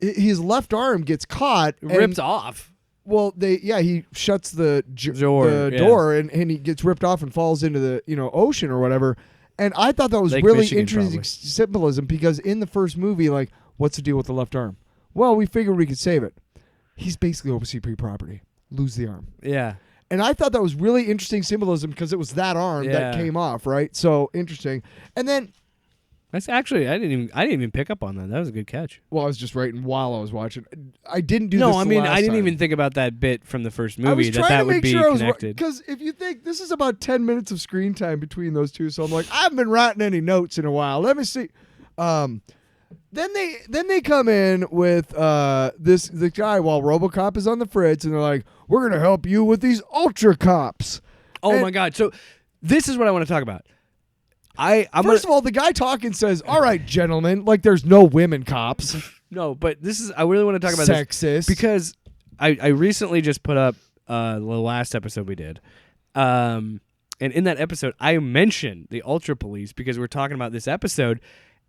[SPEAKER 2] his left arm gets caught, and,
[SPEAKER 3] Ripped off.
[SPEAKER 2] Well, he shuts the
[SPEAKER 3] Door, yeah.
[SPEAKER 2] door, and he gets ripped off and falls into the ocean or whatever. And I thought that was
[SPEAKER 3] Lake
[SPEAKER 2] really
[SPEAKER 3] Michigan,
[SPEAKER 2] interesting
[SPEAKER 3] probably.
[SPEAKER 2] symbolism because in the first movie, like, what's the deal with the left arm? Well, we figured we could save it. He's basically OCP property. Lose the arm.
[SPEAKER 3] Yeah.
[SPEAKER 2] And I thought that was really interesting symbolism because it was that arm that
[SPEAKER 3] Yeah.
[SPEAKER 2] came off, right? So interesting. And then,
[SPEAKER 3] That's actually I didn't even pick up on that. That was a good catch.
[SPEAKER 2] well, I was just writing while I was watching. I didn't do
[SPEAKER 3] No,
[SPEAKER 2] this.
[SPEAKER 3] I
[SPEAKER 2] the
[SPEAKER 3] mean
[SPEAKER 2] last
[SPEAKER 3] I didn't
[SPEAKER 2] time.
[SPEAKER 3] even think about that bit from the first
[SPEAKER 2] I was
[SPEAKER 3] movie
[SPEAKER 2] trying
[SPEAKER 3] that
[SPEAKER 2] to
[SPEAKER 3] would
[SPEAKER 2] make
[SPEAKER 3] be
[SPEAKER 2] sure I was
[SPEAKER 3] connected.
[SPEAKER 2] because if you think this is about 10 minutes of screen time between those two, so I'm like, I haven't been writing any notes in a while. Let me see. Then they come in with the guy while RoboCop is on the fritz, and they're like, we're gonna help you with these Ultra Cops.
[SPEAKER 3] Oh
[SPEAKER 2] And-
[SPEAKER 3] my god! So This is what I want to talk about. I'm
[SPEAKER 2] First of all, the guy talking says, "All right, gentlemen," like there's no women cops.
[SPEAKER 3] no, but this is I really want to talk about
[SPEAKER 2] Sexist.
[SPEAKER 3] this because I recently just put up the last episode we did, and in that episode I mentioned the Ultra Police because we're talking about this episode,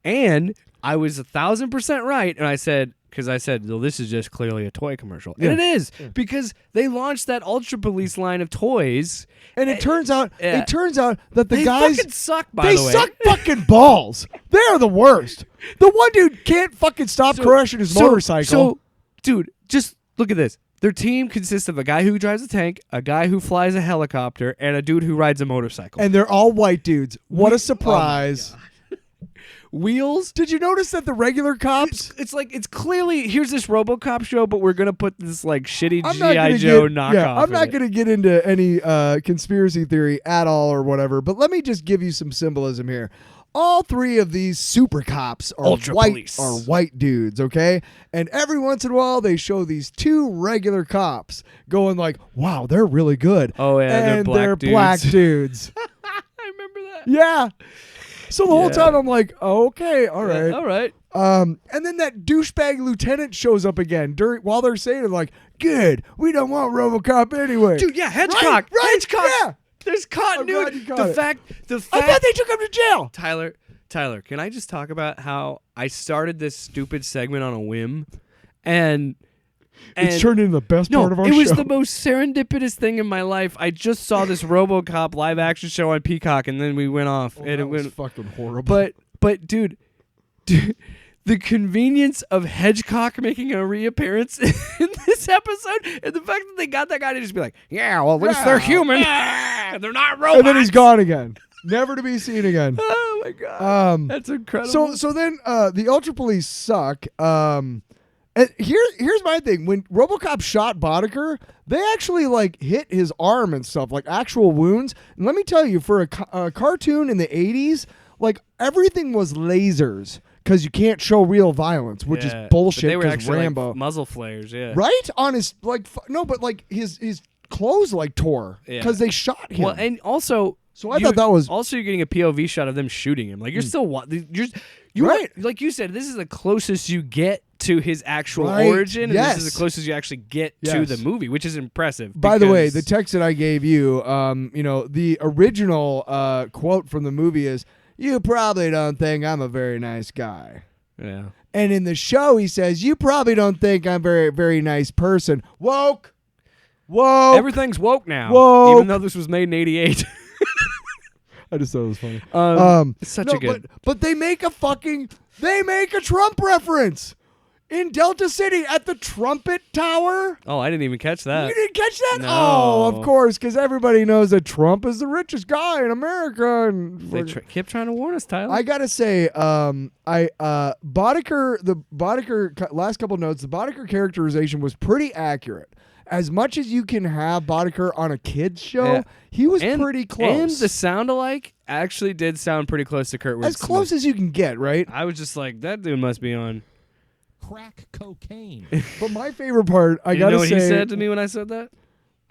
[SPEAKER 3] and I was 1,000% right, and I said. Because I said, well, this is just clearly a toy commercial. And it is, because they launched that Ultra Police line of toys.
[SPEAKER 2] And it turns out that the
[SPEAKER 3] They
[SPEAKER 2] guys
[SPEAKER 3] fucking suck, by the way.
[SPEAKER 2] They suck fucking balls. They're the worst. The one dude can't fucking stop crashing his motorcycle.
[SPEAKER 3] So, dude, just look at this. Their team consists of a guy who drives a tank, a guy who flies a helicopter, and a dude who rides a motorcycle.
[SPEAKER 2] And they're all white dudes. What a surprise.
[SPEAKER 3] Wheels.
[SPEAKER 2] Did you notice that the regular cops?
[SPEAKER 3] It's like it's clearly here's this RoboCop show, but we're gonna put this like shitty
[SPEAKER 2] I'm not
[SPEAKER 3] GI
[SPEAKER 2] gonna
[SPEAKER 3] Joe
[SPEAKER 2] get-
[SPEAKER 3] knockoff.
[SPEAKER 2] Yeah, I'm
[SPEAKER 3] in
[SPEAKER 2] not
[SPEAKER 3] it.
[SPEAKER 2] going to get into any conspiracy theory at all or whatever, but let me just give you some symbolism here. All three of these super cops are
[SPEAKER 3] Ultra Police.
[SPEAKER 2] white dudes, okay? And every once in a while they show these two regular cops going like, "Wow, they're really good."
[SPEAKER 3] Oh, yeah, they're
[SPEAKER 2] and
[SPEAKER 3] black
[SPEAKER 2] they're
[SPEAKER 3] dudes.
[SPEAKER 2] black dudes.
[SPEAKER 3] I remember that.
[SPEAKER 2] Yeah. So the whole
[SPEAKER 3] Yeah.
[SPEAKER 2] time I'm like, okay, all right.
[SPEAKER 3] All right.
[SPEAKER 2] And then that douchebag lieutenant shows up again while they're saying it, like, "Good, we don't want RoboCop anyway."
[SPEAKER 3] Dude, yeah, Hedgecock.
[SPEAKER 2] Right,
[SPEAKER 3] Hedgecock.
[SPEAKER 2] yeah.
[SPEAKER 3] There's continuity.
[SPEAKER 2] you caught
[SPEAKER 3] The
[SPEAKER 2] it.
[SPEAKER 3] fact
[SPEAKER 2] I thought they took him to jail.
[SPEAKER 3] Tyler, can I just talk about how I started this stupid segment on a whim, and
[SPEAKER 2] It's turned into the best
[SPEAKER 3] no,
[SPEAKER 2] part of our
[SPEAKER 3] it was
[SPEAKER 2] show.
[SPEAKER 3] the most serendipitous thing in my life. I just saw this RoboCop live action show on Peacock, and then we went off, and
[SPEAKER 2] that
[SPEAKER 3] it
[SPEAKER 2] was
[SPEAKER 3] went.
[SPEAKER 2] fucking horrible.
[SPEAKER 3] But dude, the convenience of Hedgecock making a reappearance in this episode, and the fact that they got that guy to just be like, "Yeah, well, at least they're human. They're not robots."
[SPEAKER 2] And then he's gone again, never to be seen again.
[SPEAKER 3] Oh my god, that's incredible.
[SPEAKER 2] So then the Ultra Police suck. And here's my thing. When RoboCop shot Boddicker, they actually like hit his arm and stuff, like actual wounds. And let me tell you, for a cartoon in the 80s, like everything was lasers because you can't show real violence, which is bullshit.
[SPEAKER 3] But they were
[SPEAKER 2] 'cause
[SPEAKER 3] actually
[SPEAKER 2] Rambo,
[SPEAKER 3] like muzzle flares, yeah.
[SPEAKER 2] right on his like no, but like his clothes like tore
[SPEAKER 3] Yeah.
[SPEAKER 2] because they shot him.
[SPEAKER 3] Well, and also,
[SPEAKER 2] So I thought that was-
[SPEAKER 3] also you're getting a POV shot of them shooting him. Like you're still you
[SPEAKER 2] Right.
[SPEAKER 3] like you said, this is the closest you get to his actual
[SPEAKER 2] Right.
[SPEAKER 3] origin, and this is
[SPEAKER 2] Yes.
[SPEAKER 3] the closest you actually get to
[SPEAKER 2] Yes.
[SPEAKER 3] the movie, which is impressive.
[SPEAKER 2] By the way,
[SPEAKER 3] because-
[SPEAKER 2] the text that I gave you, the original quote from the movie is, "You probably don't think I'm a very nice guy."
[SPEAKER 3] yeah.
[SPEAKER 2] And in the show, he says, "You probably don't think I'm a very, very nice person." Woke.
[SPEAKER 3] Everything's woke now,
[SPEAKER 2] Woke.
[SPEAKER 3] even though this was made in '88.
[SPEAKER 2] I just thought it was funny.
[SPEAKER 3] It's such a good.
[SPEAKER 2] But they make a Trump reference in Delta City at the Trumpet Tower.
[SPEAKER 3] Oh, I didn't even catch that.
[SPEAKER 2] You didn't catch that?
[SPEAKER 3] No.
[SPEAKER 2] Oh, of course, because everybody knows that Trump is the richest guy in America. And
[SPEAKER 3] They kept trying to warn us, Tyler.
[SPEAKER 2] I gotta say, Boddicker. Last couple notes. The Boddicker characterization was pretty accurate. As much as you can have Boddicker on a kids show,
[SPEAKER 3] Yeah.
[SPEAKER 2] he was
[SPEAKER 3] and,
[SPEAKER 2] pretty close.
[SPEAKER 3] And the sound alike actually did sound pretty close to Kurtwood
[SPEAKER 2] as close as you can get, right?
[SPEAKER 3] I was just like, that dude must be on.
[SPEAKER 5] Crack cocaine.
[SPEAKER 2] But my favorite part, I
[SPEAKER 3] You
[SPEAKER 2] gotta
[SPEAKER 3] know what
[SPEAKER 2] say,
[SPEAKER 3] he said to me when I said that?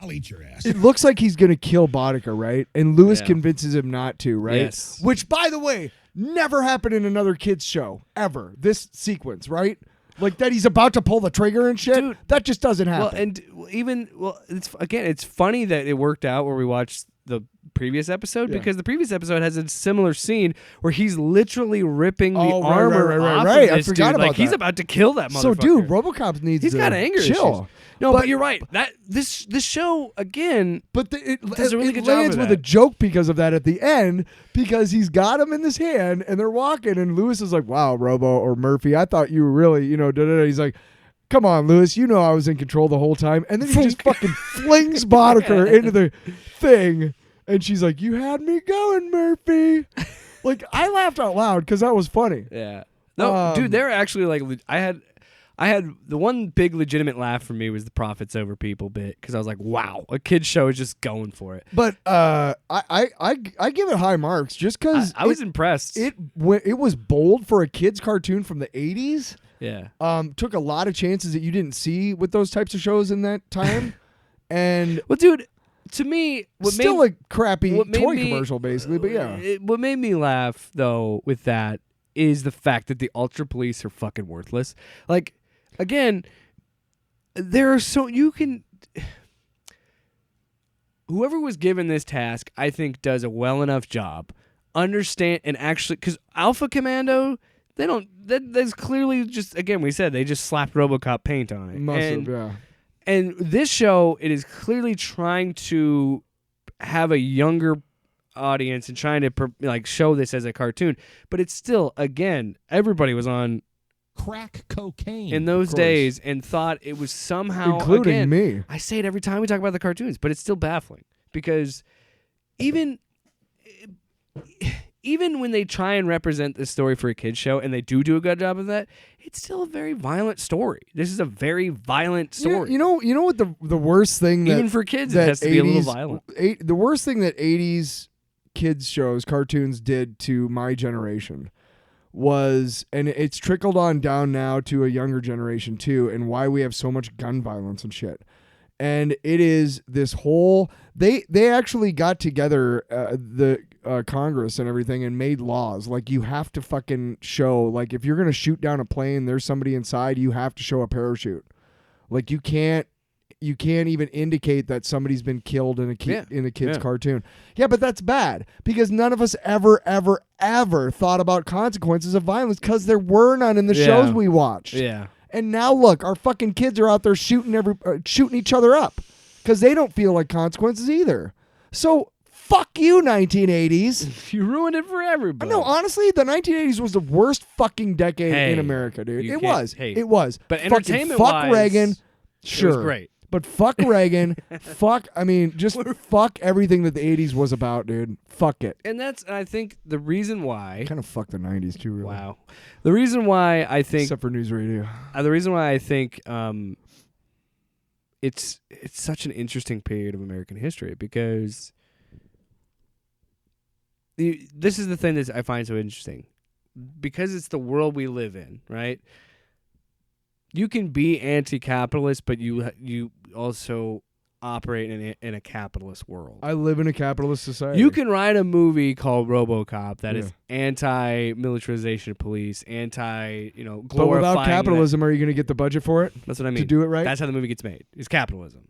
[SPEAKER 5] I'll eat your ass.
[SPEAKER 2] it looks like he's gonna kill Boddicker, right? And Lewis
[SPEAKER 3] Yeah.
[SPEAKER 2] convinces him not to, right?
[SPEAKER 3] Yes.
[SPEAKER 2] Which, by the way, never happened in another kids show ever. This sequence, right? Like that he's about to pull the trigger and shit.
[SPEAKER 3] Dude.
[SPEAKER 2] That just doesn't happen.
[SPEAKER 3] It's funny that it worked out where we watched the previous episode
[SPEAKER 2] Yeah.
[SPEAKER 3] because the previous episode has a similar scene where he's literally ripping the
[SPEAKER 2] Oh, right,
[SPEAKER 3] armor
[SPEAKER 2] right, right,
[SPEAKER 3] off
[SPEAKER 2] right.
[SPEAKER 3] of
[SPEAKER 2] I
[SPEAKER 3] this
[SPEAKER 2] forgot
[SPEAKER 3] dude.
[SPEAKER 2] about
[SPEAKER 3] Like he's
[SPEAKER 2] that.
[SPEAKER 3] about to kill that motherfucker.
[SPEAKER 2] So, dude, RoboCop needs
[SPEAKER 3] he's
[SPEAKER 2] to
[SPEAKER 3] got anger
[SPEAKER 2] chill.
[SPEAKER 3] issues. No, but you're right. That this show again.
[SPEAKER 2] But
[SPEAKER 3] Does a really
[SPEAKER 2] it
[SPEAKER 3] good job
[SPEAKER 2] lands
[SPEAKER 3] of
[SPEAKER 2] with
[SPEAKER 3] that.
[SPEAKER 2] a joke because of that at the end, because he's got him in his hand and they're walking, and Lewis is like, "Wow, Robo or Murphy, I thought you were really, da-da-da." He's like, "Come on, Lewis, you know I was in control the whole time." And then he just fucking flings Boddicker into the thing, and she's like, "You had me going, Murphy." Like, I laughed out loud because that was funny.
[SPEAKER 3] Yeah. No, dude, they're actually like I had the one big legitimate laugh for me was the Profits Over People bit because I was like, wow, a kid's show is just going for it.
[SPEAKER 2] But I give it high marks just because
[SPEAKER 3] I was impressed.
[SPEAKER 2] It was bold for a kids cartoon from the 80s.
[SPEAKER 3] Yeah.
[SPEAKER 2] Took a lot of chances that you didn't see with those types of shows in that time. And
[SPEAKER 3] Well, dude, to me,
[SPEAKER 2] Still a crappy
[SPEAKER 3] what made
[SPEAKER 2] toy
[SPEAKER 3] me-
[SPEAKER 2] commercial, basically. But yeah,
[SPEAKER 3] what made me laugh though with that is the fact that the Ultra Police are fucking worthless. Like, again, there are you can. Whoever was given this task, I think, does a well enough job. Understand and actually, because Alpha Commando, they don't. That's clearly just, again, we said they just slapped RoboCop paint on it.
[SPEAKER 2] must
[SPEAKER 3] and,
[SPEAKER 2] have, yeah.
[SPEAKER 3] And this show, it is clearly trying to have a younger audience and trying to show this as a cartoon, but it's still, again, everybody was on
[SPEAKER 5] Crack cocaine.
[SPEAKER 3] in those
[SPEAKER 2] course.
[SPEAKER 3] days and thought it was somehow,
[SPEAKER 2] Including
[SPEAKER 3] again,
[SPEAKER 2] me.
[SPEAKER 3] I say it every time we talk about the cartoons, but it's still baffling because even when they try and represent this story for a kid's show, and they do a good job of that, it's still a very violent story. This is a very violent story.
[SPEAKER 2] You know what the worst thing that
[SPEAKER 3] Even for kids, it
[SPEAKER 2] that
[SPEAKER 3] has to be a little
[SPEAKER 2] 80s
[SPEAKER 3] violent.
[SPEAKER 2] The worst thing that 80s kids shows, cartoons did to my generation was, and it's trickled on down now to a younger generation too, and why we have so much gun violence and shit. And it is this whole they actually got together the Congress and everything and made laws like you have to fucking show, like if you're gonna shoot down a plane, there's somebody inside, you have to show a parachute. Like you can't even indicate that somebody's been killed in a kid's cartoon. Yeah, but that's bad because none of us ever thought about consequences of violence because there were none in the shows we watched.
[SPEAKER 3] Yeah.
[SPEAKER 2] And now look, our fucking kids are out there shooting each other up because they don't feel like consequences either. So fuck you, 1980s.
[SPEAKER 3] You ruined it for everybody.
[SPEAKER 2] No, honestly, the 1980s was the worst fucking decade
[SPEAKER 3] Hey,
[SPEAKER 2] in America, dude.
[SPEAKER 3] you
[SPEAKER 2] It
[SPEAKER 3] can't-
[SPEAKER 2] was.
[SPEAKER 3] hey,
[SPEAKER 2] It was.
[SPEAKER 3] but
[SPEAKER 2] Fucking
[SPEAKER 3] entertainment-wise,
[SPEAKER 2] fuck Reagan. Sure.
[SPEAKER 3] It was great.
[SPEAKER 2] But fuck Reagan. Just fuck everything that the 80s was about, dude. Fuck it.
[SPEAKER 3] And I think the reason why.
[SPEAKER 2] Kind of fuck the 90s too, really.
[SPEAKER 3] Wow. The reason why I think.
[SPEAKER 2] Except for news radio.
[SPEAKER 3] The reason why I think it's such an interesting period of American history because this is the thing that I find so interesting. Because it's the world we live in, right? You can be anti-capitalist, but you also operate in a capitalist world.
[SPEAKER 2] I live in a capitalist society.
[SPEAKER 3] You can write a movie called RoboCop that
[SPEAKER 2] Yeah.
[SPEAKER 3] is anti-militarization of police, glorifying.
[SPEAKER 2] But without
[SPEAKER 3] that-
[SPEAKER 2] capitalism, are you going to get the budget for it?
[SPEAKER 3] That's what I mean.
[SPEAKER 2] To do it right?
[SPEAKER 3] That's how the movie gets made. It's capitalism.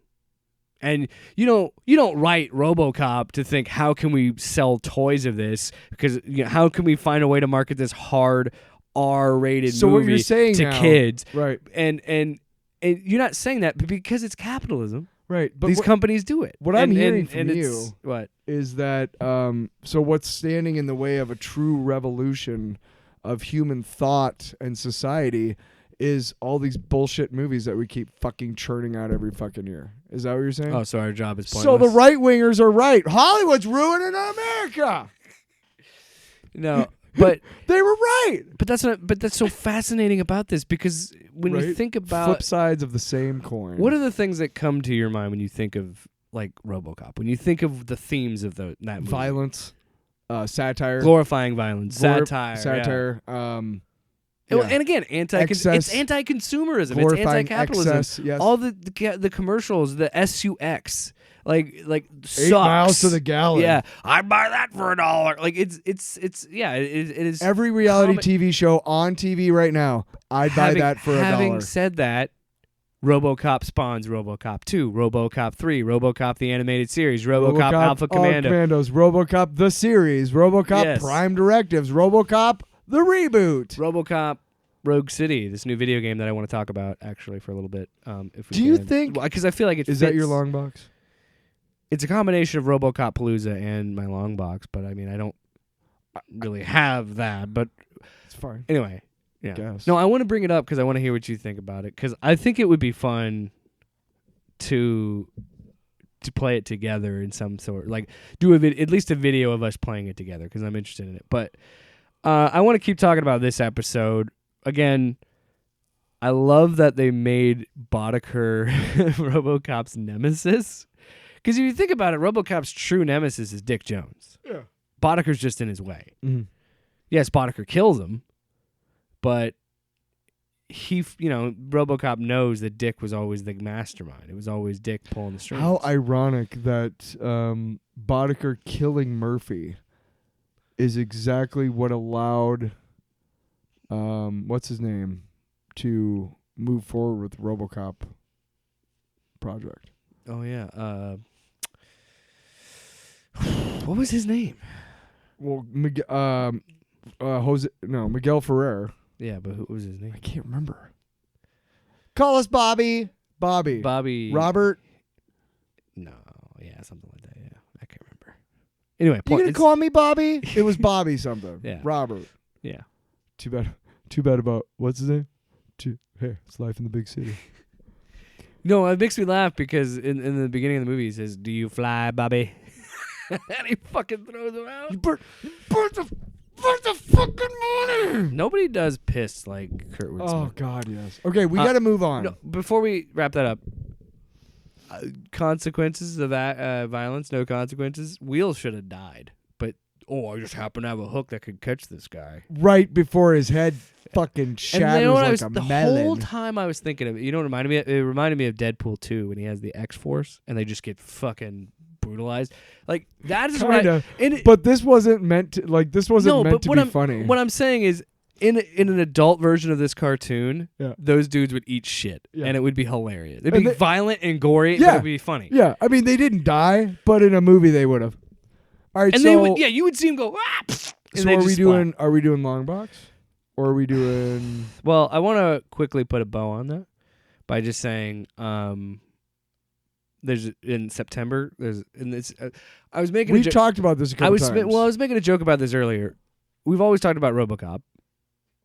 [SPEAKER 3] And you don't write RoboCop to think how can we sell toys of this because how can we find a way to market this hard R-rated
[SPEAKER 2] So
[SPEAKER 3] movie
[SPEAKER 2] what you're saying
[SPEAKER 3] to
[SPEAKER 2] now-
[SPEAKER 3] kids.
[SPEAKER 2] Right.
[SPEAKER 3] And you're not saying that but because it's capitalism.
[SPEAKER 2] Right. But
[SPEAKER 3] These companies do it.
[SPEAKER 2] what I'm
[SPEAKER 3] And-
[SPEAKER 2] hearing
[SPEAKER 3] and-
[SPEAKER 2] from
[SPEAKER 3] and
[SPEAKER 2] you
[SPEAKER 3] it's- what?
[SPEAKER 2] is that so what's standing in the way of a true revolution of human thought and society is all these bullshit movies that we keep fucking churning out every fucking year. Is that what you're saying?
[SPEAKER 3] Oh, so our job is pointless.
[SPEAKER 2] So the right wingers are right. Hollywood's ruining America.
[SPEAKER 3] No, but
[SPEAKER 2] They were right.
[SPEAKER 3] but that's so fascinating about this because when you
[SPEAKER 2] Right?
[SPEAKER 3] think about
[SPEAKER 2] flip sides of the same coin.
[SPEAKER 3] what are the things that come to your mind when you think of like RoboCop? When you think of the themes of that movie?
[SPEAKER 2] violence, satire,
[SPEAKER 3] Glorifying violence,
[SPEAKER 2] glor-
[SPEAKER 3] satire.
[SPEAKER 2] satire.
[SPEAKER 3] Yeah.
[SPEAKER 2] Yeah.
[SPEAKER 3] And again, it's
[SPEAKER 2] Excess,
[SPEAKER 3] anti-consumerism. It's
[SPEAKER 2] glorifying
[SPEAKER 3] anti-capitalism.
[SPEAKER 2] excess, yes.
[SPEAKER 3] All the commercials, the SUX, like
[SPEAKER 2] 8
[SPEAKER 3] sucks.
[SPEAKER 2] miles to the gallon.
[SPEAKER 3] Yeah, I'd buy that for $1. Like it is.
[SPEAKER 2] Every reality
[SPEAKER 3] common-
[SPEAKER 2] TV show on TV right now, I'd buy that for
[SPEAKER 3] Having
[SPEAKER 2] $1.
[SPEAKER 3] said that, RoboCop spawns RoboCop 2, RoboCop 3, RoboCop the animated series, RoboCop Alpha Commando.
[SPEAKER 2] Commandos, RoboCop the series, RoboCop
[SPEAKER 3] Yes.
[SPEAKER 2] Prime Directives, RoboCop the reboot.
[SPEAKER 3] RoboCop Rogue City, this new video game that I want to talk about actually for a little bit. If we
[SPEAKER 2] Do you
[SPEAKER 3] can.
[SPEAKER 2] think-
[SPEAKER 3] Because I feel like it
[SPEAKER 2] Is that your
[SPEAKER 3] fits-
[SPEAKER 2] long box?
[SPEAKER 3] It's a combination of RoboCopalooza and my long box, but I mean I don't really have that. But
[SPEAKER 2] It's fine.
[SPEAKER 3] anyway, yeah.
[SPEAKER 2] Guess.
[SPEAKER 3] No, I want to bring it up because I want to hear what you think about it because I think it would be fun to play it together in some sort, like do at least a video of us playing it together because I'm interested in it. But I want to keep talking about this episode again. I love that they made Boddicker RoboCop's nemesis because if you think about it, RoboCop's true nemesis is Dick Jones.
[SPEAKER 2] Yeah.
[SPEAKER 3] Boddicker's just in his way.
[SPEAKER 2] Mhm.
[SPEAKER 3] Yes, Boddicker kills him, but RoboCop knows that Dick was always the mastermind. It was always Dick pulling the strings.
[SPEAKER 2] How ironic that Boddicker killing Murphy is exactly what allowed what's his name to move forward with RoboCop project.
[SPEAKER 3] Oh yeah. What was his name?
[SPEAKER 2] Well, Miguel Ferrer.
[SPEAKER 3] Yeah, but who was his name?
[SPEAKER 2] I can't remember. Call us Bobby.
[SPEAKER 3] Bobby.
[SPEAKER 2] Robert.
[SPEAKER 3] No, yeah, something like that. Yeah, I can't remember. Anyway,
[SPEAKER 2] You gonna call me Bobby? It was Bobby something.
[SPEAKER 3] Yeah.
[SPEAKER 2] Robert.
[SPEAKER 3] Yeah.
[SPEAKER 2] Too bad about what's his name? Hey, it's life in the big city.
[SPEAKER 3] No, it makes me laugh because in the beginning of the movie he says, "Do you fly, Bobby?" And he fucking throws him out.
[SPEAKER 2] You burnt the fucking money.
[SPEAKER 3] Nobody does piss like Kurtwood
[SPEAKER 2] Oh
[SPEAKER 3] Smith.
[SPEAKER 2] God, yes. Okay, we got to move on.
[SPEAKER 3] No, before we wrap that up, consequences of that violence, no consequences. Wheels should have died, but I just happen to have a hook that could catch this guy.
[SPEAKER 2] Right before his head fucking shatters like a
[SPEAKER 3] the
[SPEAKER 2] melon.
[SPEAKER 3] whole time I was thinking of it. You know what it reminded me of? It reminded me of Deadpool 2 when he has the X-Force and they just get fucking brutalized. Like that is
[SPEAKER 2] Kinda.
[SPEAKER 3] right.
[SPEAKER 2] But this wasn't meant to. Like this wasn't meant to be funny.
[SPEAKER 3] What I'm saying is, in an adult version of this cartoon,
[SPEAKER 2] Yeah.
[SPEAKER 3] those dudes would eat shit,
[SPEAKER 2] Yeah.
[SPEAKER 3] and it would be hilarious. It'd
[SPEAKER 2] And
[SPEAKER 3] be
[SPEAKER 2] they-
[SPEAKER 3] violent and gory, but
[SPEAKER 2] Yeah.
[SPEAKER 3] it'd be funny.
[SPEAKER 2] Yeah, I mean they didn't die, but in a movie they would have. All right,
[SPEAKER 3] And
[SPEAKER 2] so
[SPEAKER 3] they would, you would see him go. Ah! And
[SPEAKER 2] so
[SPEAKER 3] they
[SPEAKER 2] are
[SPEAKER 3] just
[SPEAKER 2] we
[SPEAKER 3] splat.
[SPEAKER 2] doing? Are we doing long box, or are we doing?
[SPEAKER 3] Well, I want to quickly put a bow on that by just saying, there's in September. I was making.
[SPEAKER 2] We've talked about this a couple times.
[SPEAKER 3] I was making a joke about this earlier. We've always talked about RoboCop,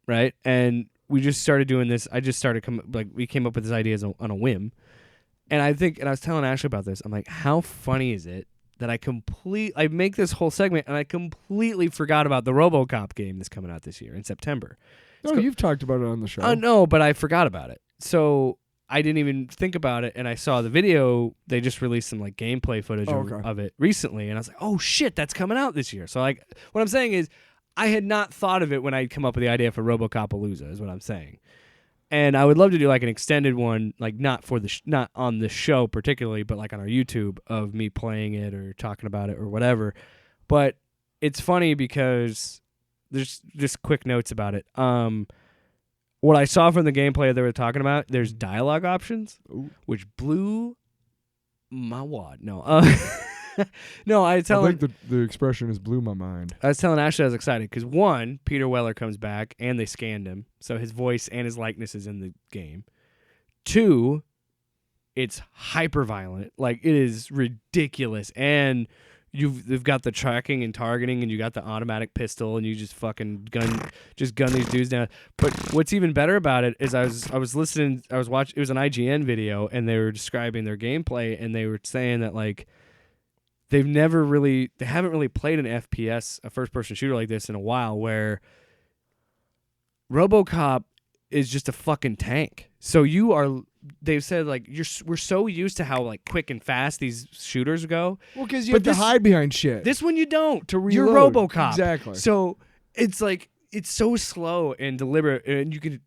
[SPEAKER 3] right? And we just started doing this. I just started we came up with this idea on a whim, and I was telling Ashley about this. I'm like, how funny is it that I make this whole segment and I completely forgot about the RoboCop game that's coming out this year in September.
[SPEAKER 2] No, you've talked about it on the show.
[SPEAKER 3] No, but I forgot about it. So I didn't even think about it, and I saw the video. They just released some like gameplay footage of it recently, and I was like, "Oh shit, that's coming out this year." So like, what I'm saying is, I had not thought of it when I come up with the idea for RoboCopalooza. Is what I'm saying, and I would love to do like an extended one, like not for the not on the show particularly, but like on our YouTube of me playing it or talking about it or whatever. But it's funny because there's just quick notes about it. What I saw from the gameplay they were talking about, there's dialogue options, which blew my wad. No, no, I
[SPEAKER 2] think the expression is blew my mind.
[SPEAKER 3] was telling Ashley I was excited because one, Peter Weller comes back and they scanned him, so his voice and his likeness is in the game. Two, it's hyper violent, like it is ridiculous, and they've got the tracking and targeting, and you got the automatic pistol, and you just fucking gun these dudes down. But what's even better about it is I was watching. It was an IGN video, and they were describing their gameplay, and they were saying that like they haven't really played an FPS, a first person shooter like this in a while, where RoboCop is just a fucking tank. So they've said like we're so used to how like quick and fast these shooters go.
[SPEAKER 2] Well, because you have to hide behind shit.
[SPEAKER 3] This one you don't.
[SPEAKER 2] To
[SPEAKER 3] You're
[SPEAKER 2] reload.
[SPEAKER 3] RoboCop.
[SPEAKER 2] Exactly.
[SPEAKER 3] So it's like it's so slow and deliberate, and you can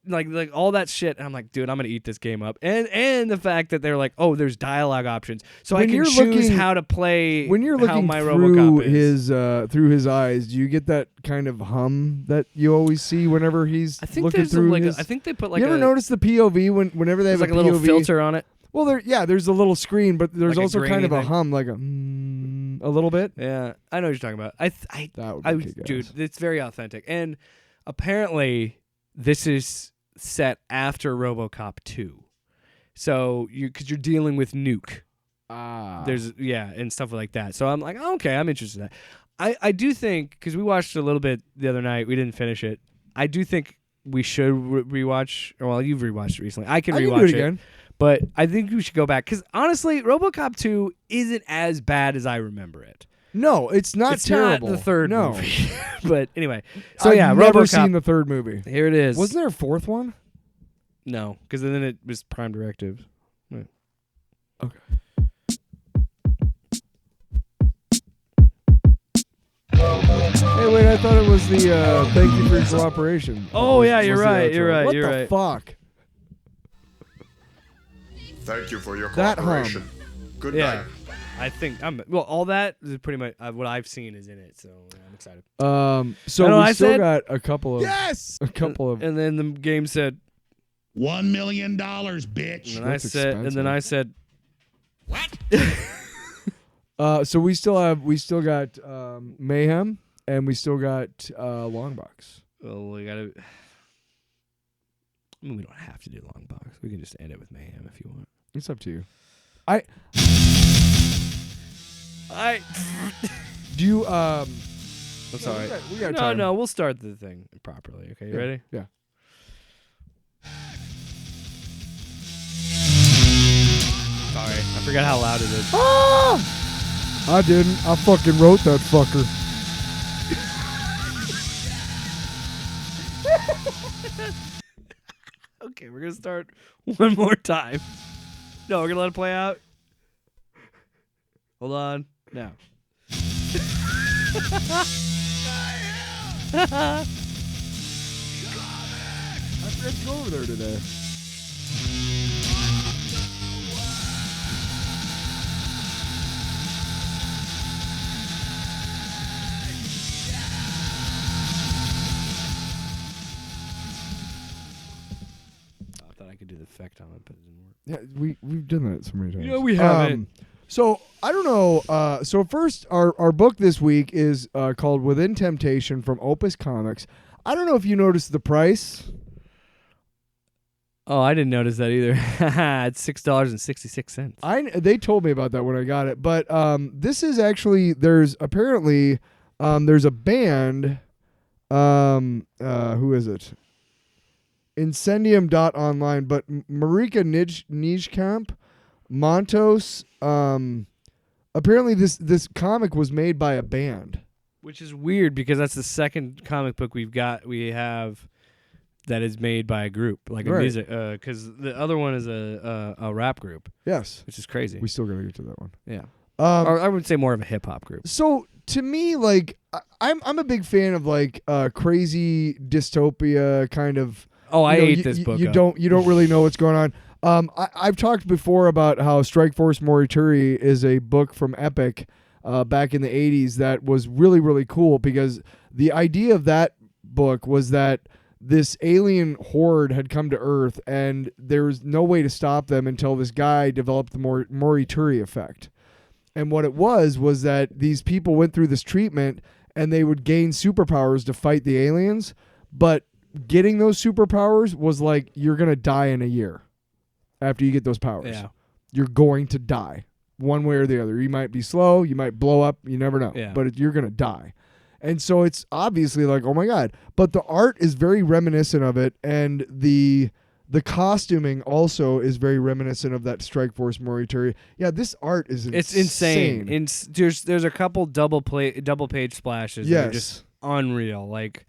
[SPEAKER 3] like all that shit. And I'm like, dude, I'm gonna eat this game up. And the fact that they're like, oh, there's dialogue options, so I can choose how to play.
[SPEAKER 2] When you're
[SPEAKER 3] how
[SPEAKER 2] looking
[SPEAKER 3] my
[SPEAKER 2] through
[SPEAKER 3] RoboCop is.
[SPEAKER 2] through his eyes, do you get that kind of hum that you always see whenever he's
[SPEAKER 3] I think
[SPEAKER 2] looking
[SPEAKER 3] there's
[SPEAKER 2] through
[SPEAKER 3] like
[SPEAKER 2] his?
[SPEAKER 3] I think they put like
[SPEAKER 2] you ever notice the POV whenever they have
[SPEAKER 3] there's like
[SPEAKER 2] a
[SPEAKER 3] a little
[SPEAKER 2] POV?
[SPEAKER 3] filter on it.
[SPEAKER 2] Well, there's a little screen, but there's
[SPEAKER 3] Like a
[SPEAKER 2] also kind
[SPEAKER 3] grainy
[SPEAKER 2] of a
[SPEAKER 3] thing.
[SPEAKER 2] hum, like a little bit.
[SPEAKER 3] Yeah, I know what you're talking about.
[SPEAKER 2] That would be kick-ass.
[SPEAKER 3] Dude, it's very authentic, and apparently this is set after RoboCop 2. So because you're dealing with Nuke. There's and stuff like that. So I'm like, oh, okay, I'm interested in that. I do think, because we watched a little bit the other night, we didn't finish it. I do think we should rewatch. Well, you've rewatched it recently. I can rewatch
[SPEAKER 2] do it again.
[SPEAKER 3] But I think we should go back because honestly, RoboCop 2 isn't as bad as I remember it.
[SPEAKER 2] No, it's not
[SPEAKER 3] It's
[SPEAKER 2] terrible.
[SPEAKER 3] not the third
[SPEAKER 2] no.
[SPEAKER 3] movie. But anyway, so
[SPEAKER 2] I've
[SPEAKER 3] yeah,
[SPEAKER 2] never
[SPEAKER 3] RoboCop.
[SPEAKER 2] seen the third movie.
[SPEAKER 3] Here it is.
[SPEAKER 2] Wasn't there a fourth one?
[SPEAKER 3] No, because then it was Prime Directive. Yeah.
[SPEAKER 2] Okay. Hey, wait, I thought it was the thank you for your cooperation.
[SPEAKER 3] Oh, yeah,
[SPEAKER 2] Was
[SPEAKER 3] you're
[SPEAKER 2] the
[SPEAKER 3] right,
[SPEAKER 2] outro.
[SPEAKER 3] you're right,
[SPEAKER 2] What
[SPEAKER 3] you're
[SPEAKER 2] the
[SPEAKER 3] right.
[SPEAKER 2] fuck?
[SPEAKER 7] Thank you for your
[SPEAKER 2] That
[SPEAKER 7] cooperation. Good
[SPEAKER 3] Yeah.
[SPEAKER 7] night.
[SPEAKER 3] I think all that is pretty much what I've seen is in it, so I'm excited.
[SPEAKER 2] So
[SPEAKER 3] You know what
[SPEAKER 2] we
[SPEAKER 3] I
[SPEAKER 2] still
[SPEAKER 3] said?
[SPEAKER 2] got a couple of
[SPEAKER 3] And then the game said,
[SPEAKER 5] $1 million, bitch.
[SPEAKER 3] and
[SPEAKER 2] That's
[SPEAKER 3] then I said,
[SPEAKER 2] so we still got Mayhem, and we still got Longbox.
[SPEAKER 3] well, we gotta. I mean, we don't have to do long box. We can just end it with mayhem if you want.
[SPEAKER 2] It's up to you. Do you
[SPEAKER 3] I'm sorry.
[SPEAKER 2] we got time.
[SPEAKER 3] No, we'll start the thing properly. Okay, you ready?
[SPEAKER 2] Yeah.
[SPEAKER 3] Sorry, I forgot how loud it is.
[SPEAKER 2] I didn't. I fucking wrote that fucker.
[SPEAKER 3] Okay, we're gonna start one more time. No, we're gonna let it play out. Hold on. Now.
[SPEAKER 2] I forgot to go over there today.
[SPEAKER 3] I thought I could do the effect on it, but it didn't work.
[SPEAKER 2] Yeah, we've done that so many times.
[SPEAKER 3] Yeah, we haven't.
[SPEAKER 2] So I don't know. So first, our book this week is called Within Temptation from Opus Comics. I don't know if you noticed the price.
[SPEAKER 3] Oh, I didn't notice that either. It's $6.66.
[SPEAKER 2] They told me about that when I got it, but this is actually there's apparently there's a band. Who is it? Incendium.online, but Marika Nijkamp, Montos. Apparently this comic was made by a band.
[SPEAKER 3] Which is weird because that's the second comic book we have that is made by a group, like a
[SPEAKER 2] Right.
[SPEAKER 3] music, because the other one is a rap group,
[SPEAKER 2] Yes,
[SPEAKER 3] which is crazy.
[SPEAKER 2] we still gotta get to that one.
[SPEAKER 3] Yeah, or I would say more of a hip hop group.
[SPEAKER 2] So to me, like I'm a big fan of like crazy dystopia kind of.
[SPEAKER 3] Oh, I
[SPEAKER 2] you know,
[SPEAKER 3] ate
[SPEAKER 2] you-
[SPEAKER 3] this
[SPEAKER 2] you-
[SPEAKER 3] book.
[SPEAKER 2] You
[SPEAKER 3] up.
[SPEAKER 2] don't really know what's going on. I've talked before about how Strike Force Morituri is a book from Epic back in the 80s that was really, really cool because the idea of that book was that this alien horde had come to Earth and there was no way to stop them until this guy developed the Morituri effect. And what it was that these people went through this treatment and they would gain superpowers to fight the aliens, but getting those superpowers was like you're going to die in a year after you get those powers.
[SPEAKER 3] Yeah.
[SPEAKER 2] You're going to die one way or the other. You might be slow, you might blow up, you never know.
[SPEAKER 3] Yeah.
[SPEAKER 2] But you're going to die. And so it's obviously like, oh my God. But the art is very reminiscent of it, and the costuming also is very reminiscent of that Strike Force Morituri. Yeah, this art is insane.
[SPEAKER 3] It's insane. There's a couple double page splashes that are
[SPEAKER 2] Yes.
[SPEAKER 3] just unreal. Like,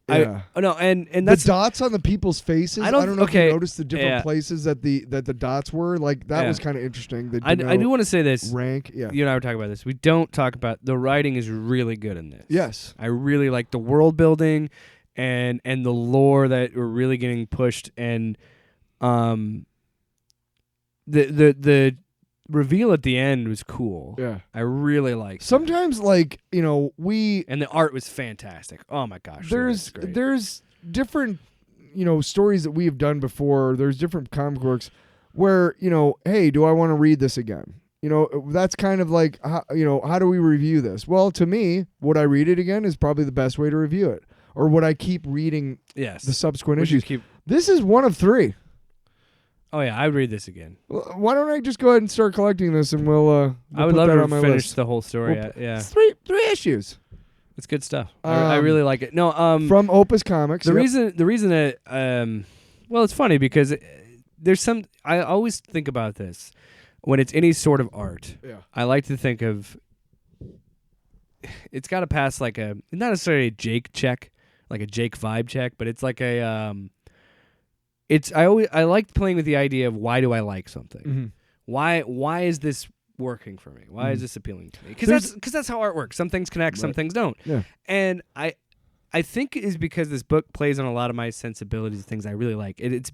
[SPEAKER 2] Yeah.
[SPEAKER 3] and
[SPEAKER 2] The
[SPEAKER 3] that's
[SPEAKER 2] dots on the people's faces. I don't know if
[SPEAKER 3] okay,
[SPEAKER 2] you noticed the different
[SPEAKER 3] yeah.
[SPEAKER 2] places that the dots were. Like that
[SPEAKER 3] Yeah.
[SPEAKER 2] was kind of interesting. They
[SPEAKER 3] I do want to say this.
[SPEAKER 2] rank. Yeah.
[SPEAKER 3] You and I were talking about this. We don't talk about the writing is really good in this.
[SPEAKER 2] Yes.
[SPEAKER 3] I really like the world building and the lore that we're really getting pushed, and the reveal at the end was cool.
[SPEAKER 2] Yeah.
[SPEAKER 3] I really liked it.
[SPEAKER 2] Sometimes, like
[SPEAKER 3] And the art was fantastic. Oh my gosh.
[SPEAKER 2] there's
[SPEAKER 3] it's great.
[SPEAKER 2] there's different stories that we have done before. There's different comic works where hey, do I want to read this again? That's kind of like how do we review this? Well, to me, would I read it again is probably the best way to review it. Or would I keep reading
[SPEAKER 3] Yes.
[SPEAKER 2] the subsequent
[SPEAKER 3] We should
[SPEAKER 2] issues?
[SPEAKER 3] keep-
[SPEAKER 2] This is one of 3.
[SPEAKER 3] Oh yeah, I would read this again.
[SPEAKER 2] Well, why don't I just go ahead and start collecting this, and we'll
[SPEAKER 3] I would
[SPEAKER 2] put
[SPEAKER 3] love
[SPEAKER 2] that
[SPEAKER 3] to
[SPEAKER 2] on my
[SPEAKER 3] finish
[SPEAKER 2] list.
[SPEAKER 3] the whole story.
[SPEAKER 2] We'll-
[SPEAKER 3] Yeah,
[SPEAKER 2] It's three issues
[SPEAKER 3] it's good stuff. I really like it. No,
[SPEAKER 2] from Opus Comics.
[SPEAKER 3] the
[SPEAKER 2] Yep.
[SPEAKER 3] reason that well, it's funny because there's some. I always think about this when it's any sort of art.
[SPEAKER 2] Yeah.
[SPEAKER 3] I like to think of it's got to pass like not necessarily a Jake check, like a Jake vibe check, but it's like a I like playing with the idea of why do I like something?
[SPEAKER 2] Mhm.
[SPEAKER 3] Why is this working for me? Why is this appealing to me? Because
[SPEAKER 2] There's-
[SPEAKER 3] that's how art works. Some things connect, some things don't.
[SPEAKER 2] Yeah.
[SPEAKER 3] And I think it is because this book plays on a lot of my sensibilities, things I really like. It's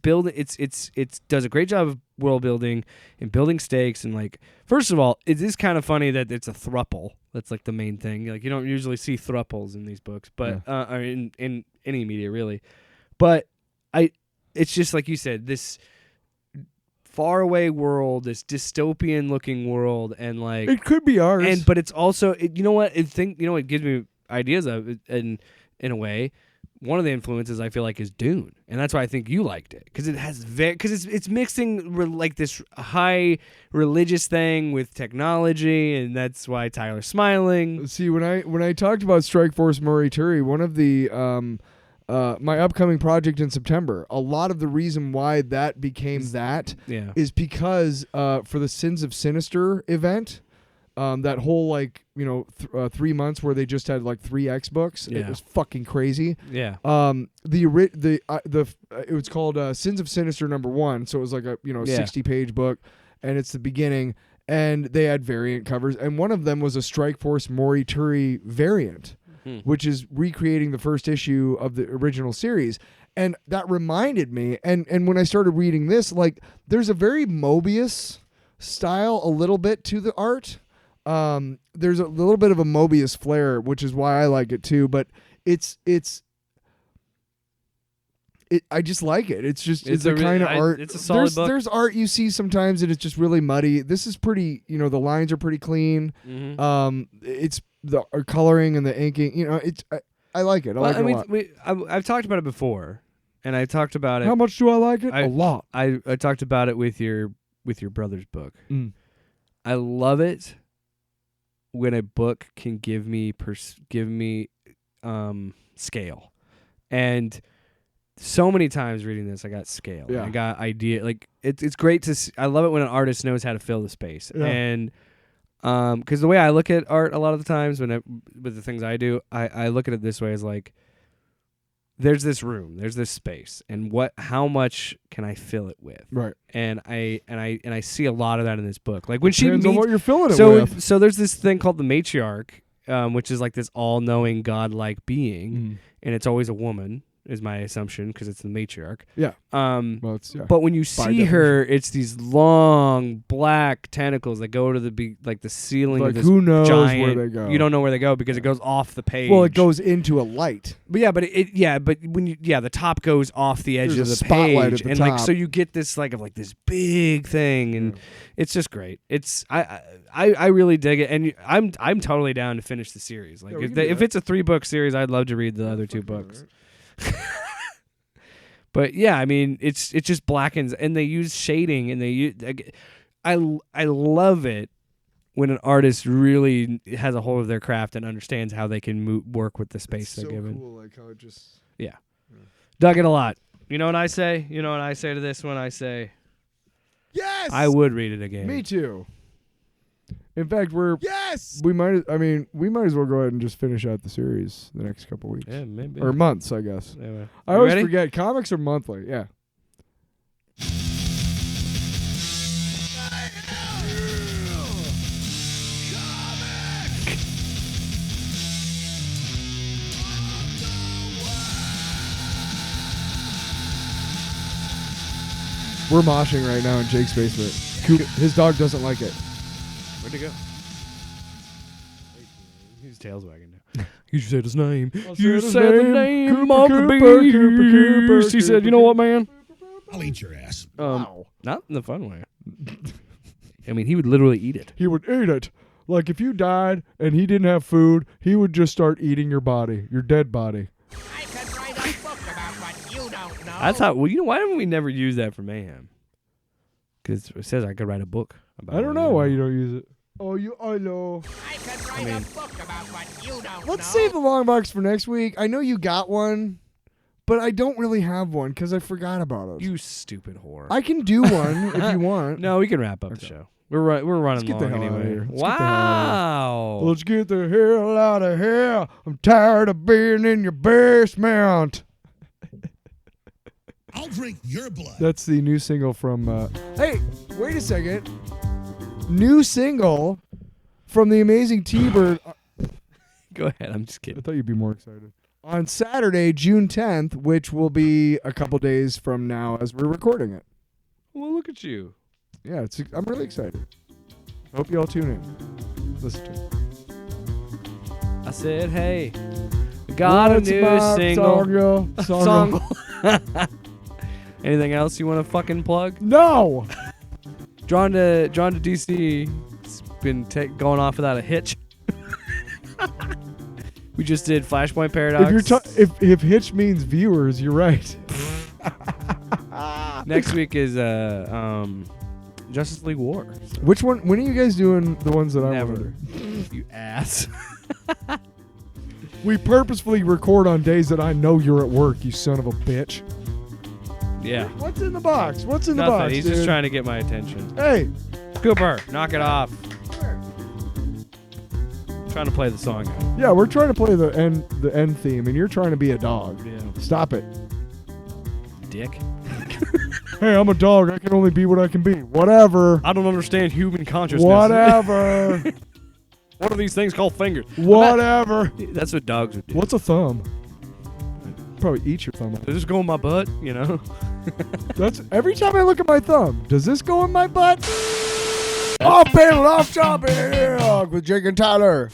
[SPEAKER 3] does a great job of world building and building stakes. And like, first of all, it is kind of funny that it's a thruple. That's like the main thing. Like, you don't usually see thruples in these books, but or in any media really. But it's just like you said, this faraway world, this dystopian looking world, and like
[SPEAKER 2] It could be ours.
[SPEAKER 3] but it's also you know what it gives me ideas of it, and in a way, one of the influences I feel like is Dune, and that's why I think you liked it, because it has because it's mixing like this high religious thing with technology, and that's why Tyler's smiling.
[SPEAKER 2] See, when I talked about Strike Force Morituri, one of the my upcoming project in September, a lot of the reason why that became that
[SPEAKER 3] Yeah.
[SPEAKER 2] is because for the Sins of Sinister event, that whole 3 months where they just had like 3 X books, it
[SPEAKER 3] Yeah.
[SPEAKER 2] was fucking crazy.
[SPEAKER 3] Yeah.
[SPEAKER 2] It was called Sins of Sinister #1, so it was like a 60-page book, and it's the beginning, and they had variant covers, and one of them was a Strike Force Morituri variant, which is recreating the first issue of the original series. And that reminded me, and when I started reading this, like, there's a very Mobius style a little bit to the art. There's a little bit of a Mobius flair, which is why I like it too, but I just like it. It's the kind of art.
[SPEAKER 3] It's a solid book.
[SPEAKER 2] There's art you see sometimes and it's just really muddy. This is pretty, the lines are pretty clean. It's the coloring and the inking, I like it. I like it a lot.
[SPEAKER 3] I've talked about it before, and I talked about it.
[SPEAKER 2] How much do I like it? A lot.
[SPEAKER 3] I talked about it with your brother's book.
[SPEAKER 2] Mm.
[SPEAKER 3] I love it when a book can give me scale, and so many times reading this, I got scale.
[SPEAKER 2] Yeah.
[SPEAKER 3] I got idea. Like it's great to. I love it when an artist knows how to fill the space,
[SPEAKER 2] Yeah.
[SPEAKER 3] and because the way I look at art a lot of the times with the things I do, I look at it this way as like, there's this room, there's this space, and how much can I fill it with?
[SPEAKER 2] Right.
[SPEAKER 3] And I see a lot of that in this book. Like when
[SPEAKER 2] Depends
[SPEAKER 3] she
[SPEAKER 2] on
[SPEAKER 3] meets,
[SPEAKER 2] what you're filling it with.
[SPEAKER 3] so there's this thing called the matriarch, which is like this all-knowing godlike being, and it's always a woman, is my assumption, because it's the matriarch.
[SPEAKER 2] Yeah.
[SPEAKER 3] Well,
[SPEAKER 2] it's
[SPEAKER 3] but when you see her, it's these long black tentacles that go to the ceiling.
[SPEAKER 2] Like,
[SPEAKER 3] of this
[SPEAKER 2] who knows
[SPEAKER 3] giant,
[SPEAKER 2] where they go?
[SPEAKER 3] You don't know where they go because it goes off the page.
[SPEAKER 2] Well, it goes into a light.
[SPEAKER 3] But when the top goes off the edge
[SPEAKER 2] There's
[SPEAKER 3] of
[SPEAKER 2] a
[SPEAKER 3] the
[SPEAKER 2] spotlight
[SPEAKER 3] page,
[SPEAKER 2] at the
[SPEAKER 3] and
[SPEAKER 2] top.
[SPEAKER 3] like so you get this like this big thing, and it's just great. It's I really dig it, and I'm totally down to finish the series. Like
[SPEAKER 2] Yeah, we can do
[SPEAKER 3] if
[SPEAKER 2] that.
[SPEAKER 3] it's a 3-book series, I'd love to read the other 2 books. But yeah, I mean, it just blackens, and they use shading, and I love it when an artist really has a hold of their craft and understands how they can work with the space they're given.
[SPEAKER 2] Cool, like how it just.
[SPEAKER 3] Yeah. Dug it a lot. You know what I say? You know what I say to this one? I say,
[SPEAKER 2] Yes.
[SPEAKER 3] I would read it again.
[SPEAKER 2] Me too. In fact,
[SPEAKER 7] Yes!
[SPEAKER 2] we might as well go ahead and just finish out the series the next couple weeks.
[SPEAKER 3] Yeah, maybe.
[SPEAKER 2] Or months, I guess.
[SPEAKER 3] Anyway.
[SPEAKER 2] I
[SPEAKER 3] You
[SPEAKER 2] always
[SPEAKER 3] ready?
[SPEAKER 2] forget. Comics are monthly. Yeah. We're moshing right now in Jake's basement. His dog doesn't like it.
[SPEAKER 3] Where'd he go? His tail's wagging now. You said his name. You
[SPEAKER 2] his
[SPEAKER 3] said the
[SPEAKER 2] name.
[SPEAKER 3] name
[SPEAKER 2] Cooper,
[SPEAKER 3] of the
[SPEAKER 2] Cooper, Cooper,
[SPEAKER 3] beast. He said, you know what, man?
[SPEAKER 5] I'll eat your ass.
[SPEAKER 3] Not in the fun way. I mean, he would literally eat it.
[SPEAKER 2] He would eat it. Like if you died and he didn't have food, he would just start eating your body, your dead body.
[SPEAKER 4] I could write a book about what you don't know.
[SPEAKER 3] I thought, well, why haven't we never used that for Mayhem? Because it says I could write a book about it.
[SPEAKER 2] I don't know why you don't use it. Oh, I know.
[SPEAKER 4] I could write a book about what you don't
[SPEAKER 2] Let's
[SPEAKER 4] know.
[SPEAKER 2] save the long box for next week. I know you got one, but I don't really have one because I forgot about it.
[SPEAKER 3] You stupid whore.
[SPEAKER 2] I can do one if you want.
[SPEAKER 3] No, we can wrap up the show. We're running
[SPEAKER 2] get the
[SPEAKER 3] long
[SPEAKER 2] hell outta
[SPEAKER 3] anyway.
[SPEAKER 2] here. Let's get the hell outta
[SPEAKER 3] Wow.
[SPEAKER 2] Let's get the hell out of here. I'm tired of being in your basement.
[SPEAKER 5] I'll drink your blood.
[SPEAKER 2] That's the new single from. Hey, wait a second. new single from the amazing T-Bird.
[SPEAKER 3] Go ahead. I'm just
[SPEAKER 2] I
[SPEAKER 3] kidding.
[SPEAKER 2] thought you'd be more excited. On Saturday, June 10th, which will be a couple days from now as we're recording it.
[SPEAKER 3] Well, look at you.
[SPEAKER 2] Yeah, I'm really excited. I hope you all tune in. Listen to it.
[SPEAKER 3] I said, hey, we got
[SPEAKER 2] What's
[SPEAKER 3] a new
[SPEAKER 2] my
[SPEAKER 3] single.
[SPEAKER 2] Song.
[SPEAKER 3] Anything else you want to fucking plug?
[SPEAKER 2] No!
[SPEAKER 3] Drawn to DC. It's been going off without a hitch. We just did Flashpoint Paradox.
[SPEAKER 2] If Hitch means viewers, you're right.
[SPEAKER 3] Next week is Justice League War.
[SPEAKER 2] Which one? When are you guys doing the ones that I
[SPEAKER 3] Never.
[SPEAKER 2] want to do?
[SPEAKER 3] You ass.
[SPEAKER 2] We purposefully record on days that I know you're at work, you son of a bitch.
[SPEAKER 3] Yeah.
[SPEAKER 2] What's in the box? What's in the
[SPEAKER 3] Nothing.
[SPEAKER 2] box?
[SPEAKER 3] He's
[SPEAKER 2] dude?
[SPEAKER 3] just trying to get my attention.
[SPEAKER 2] Hey,
[SPEAKER 3] Cooper, knock it off. Trying to play the song out.
[SPEAKER 2] yeah, we're trying to play the end theme, and you're trying to be a dog.
[SPEAKER 3] Yeah.
[SPEAKER 2] Stop it.
[SPEAKER 3] Dick.
[SPEAKER 2] Hey, I'm a dog. I can only be what I can be. Whatever.
[SPEAKER 3] I don't understand human consciousness.
[SPEAKER 2] Whatever.
[SPEAKER 3] What are these things called fingers?
[SPEAKER 2] Whatever.
[SPEAKER 3] That's what dogs would do.
[SPEAKER 2] What's a thumb? Probably eat your thumb.
[SPEAKER 3] Does this go in my butt? You know?
[SPEAKER 2] That's every time I look at my thumb. Does this go in my butt? Off panel, off topic with Jake and Tyler.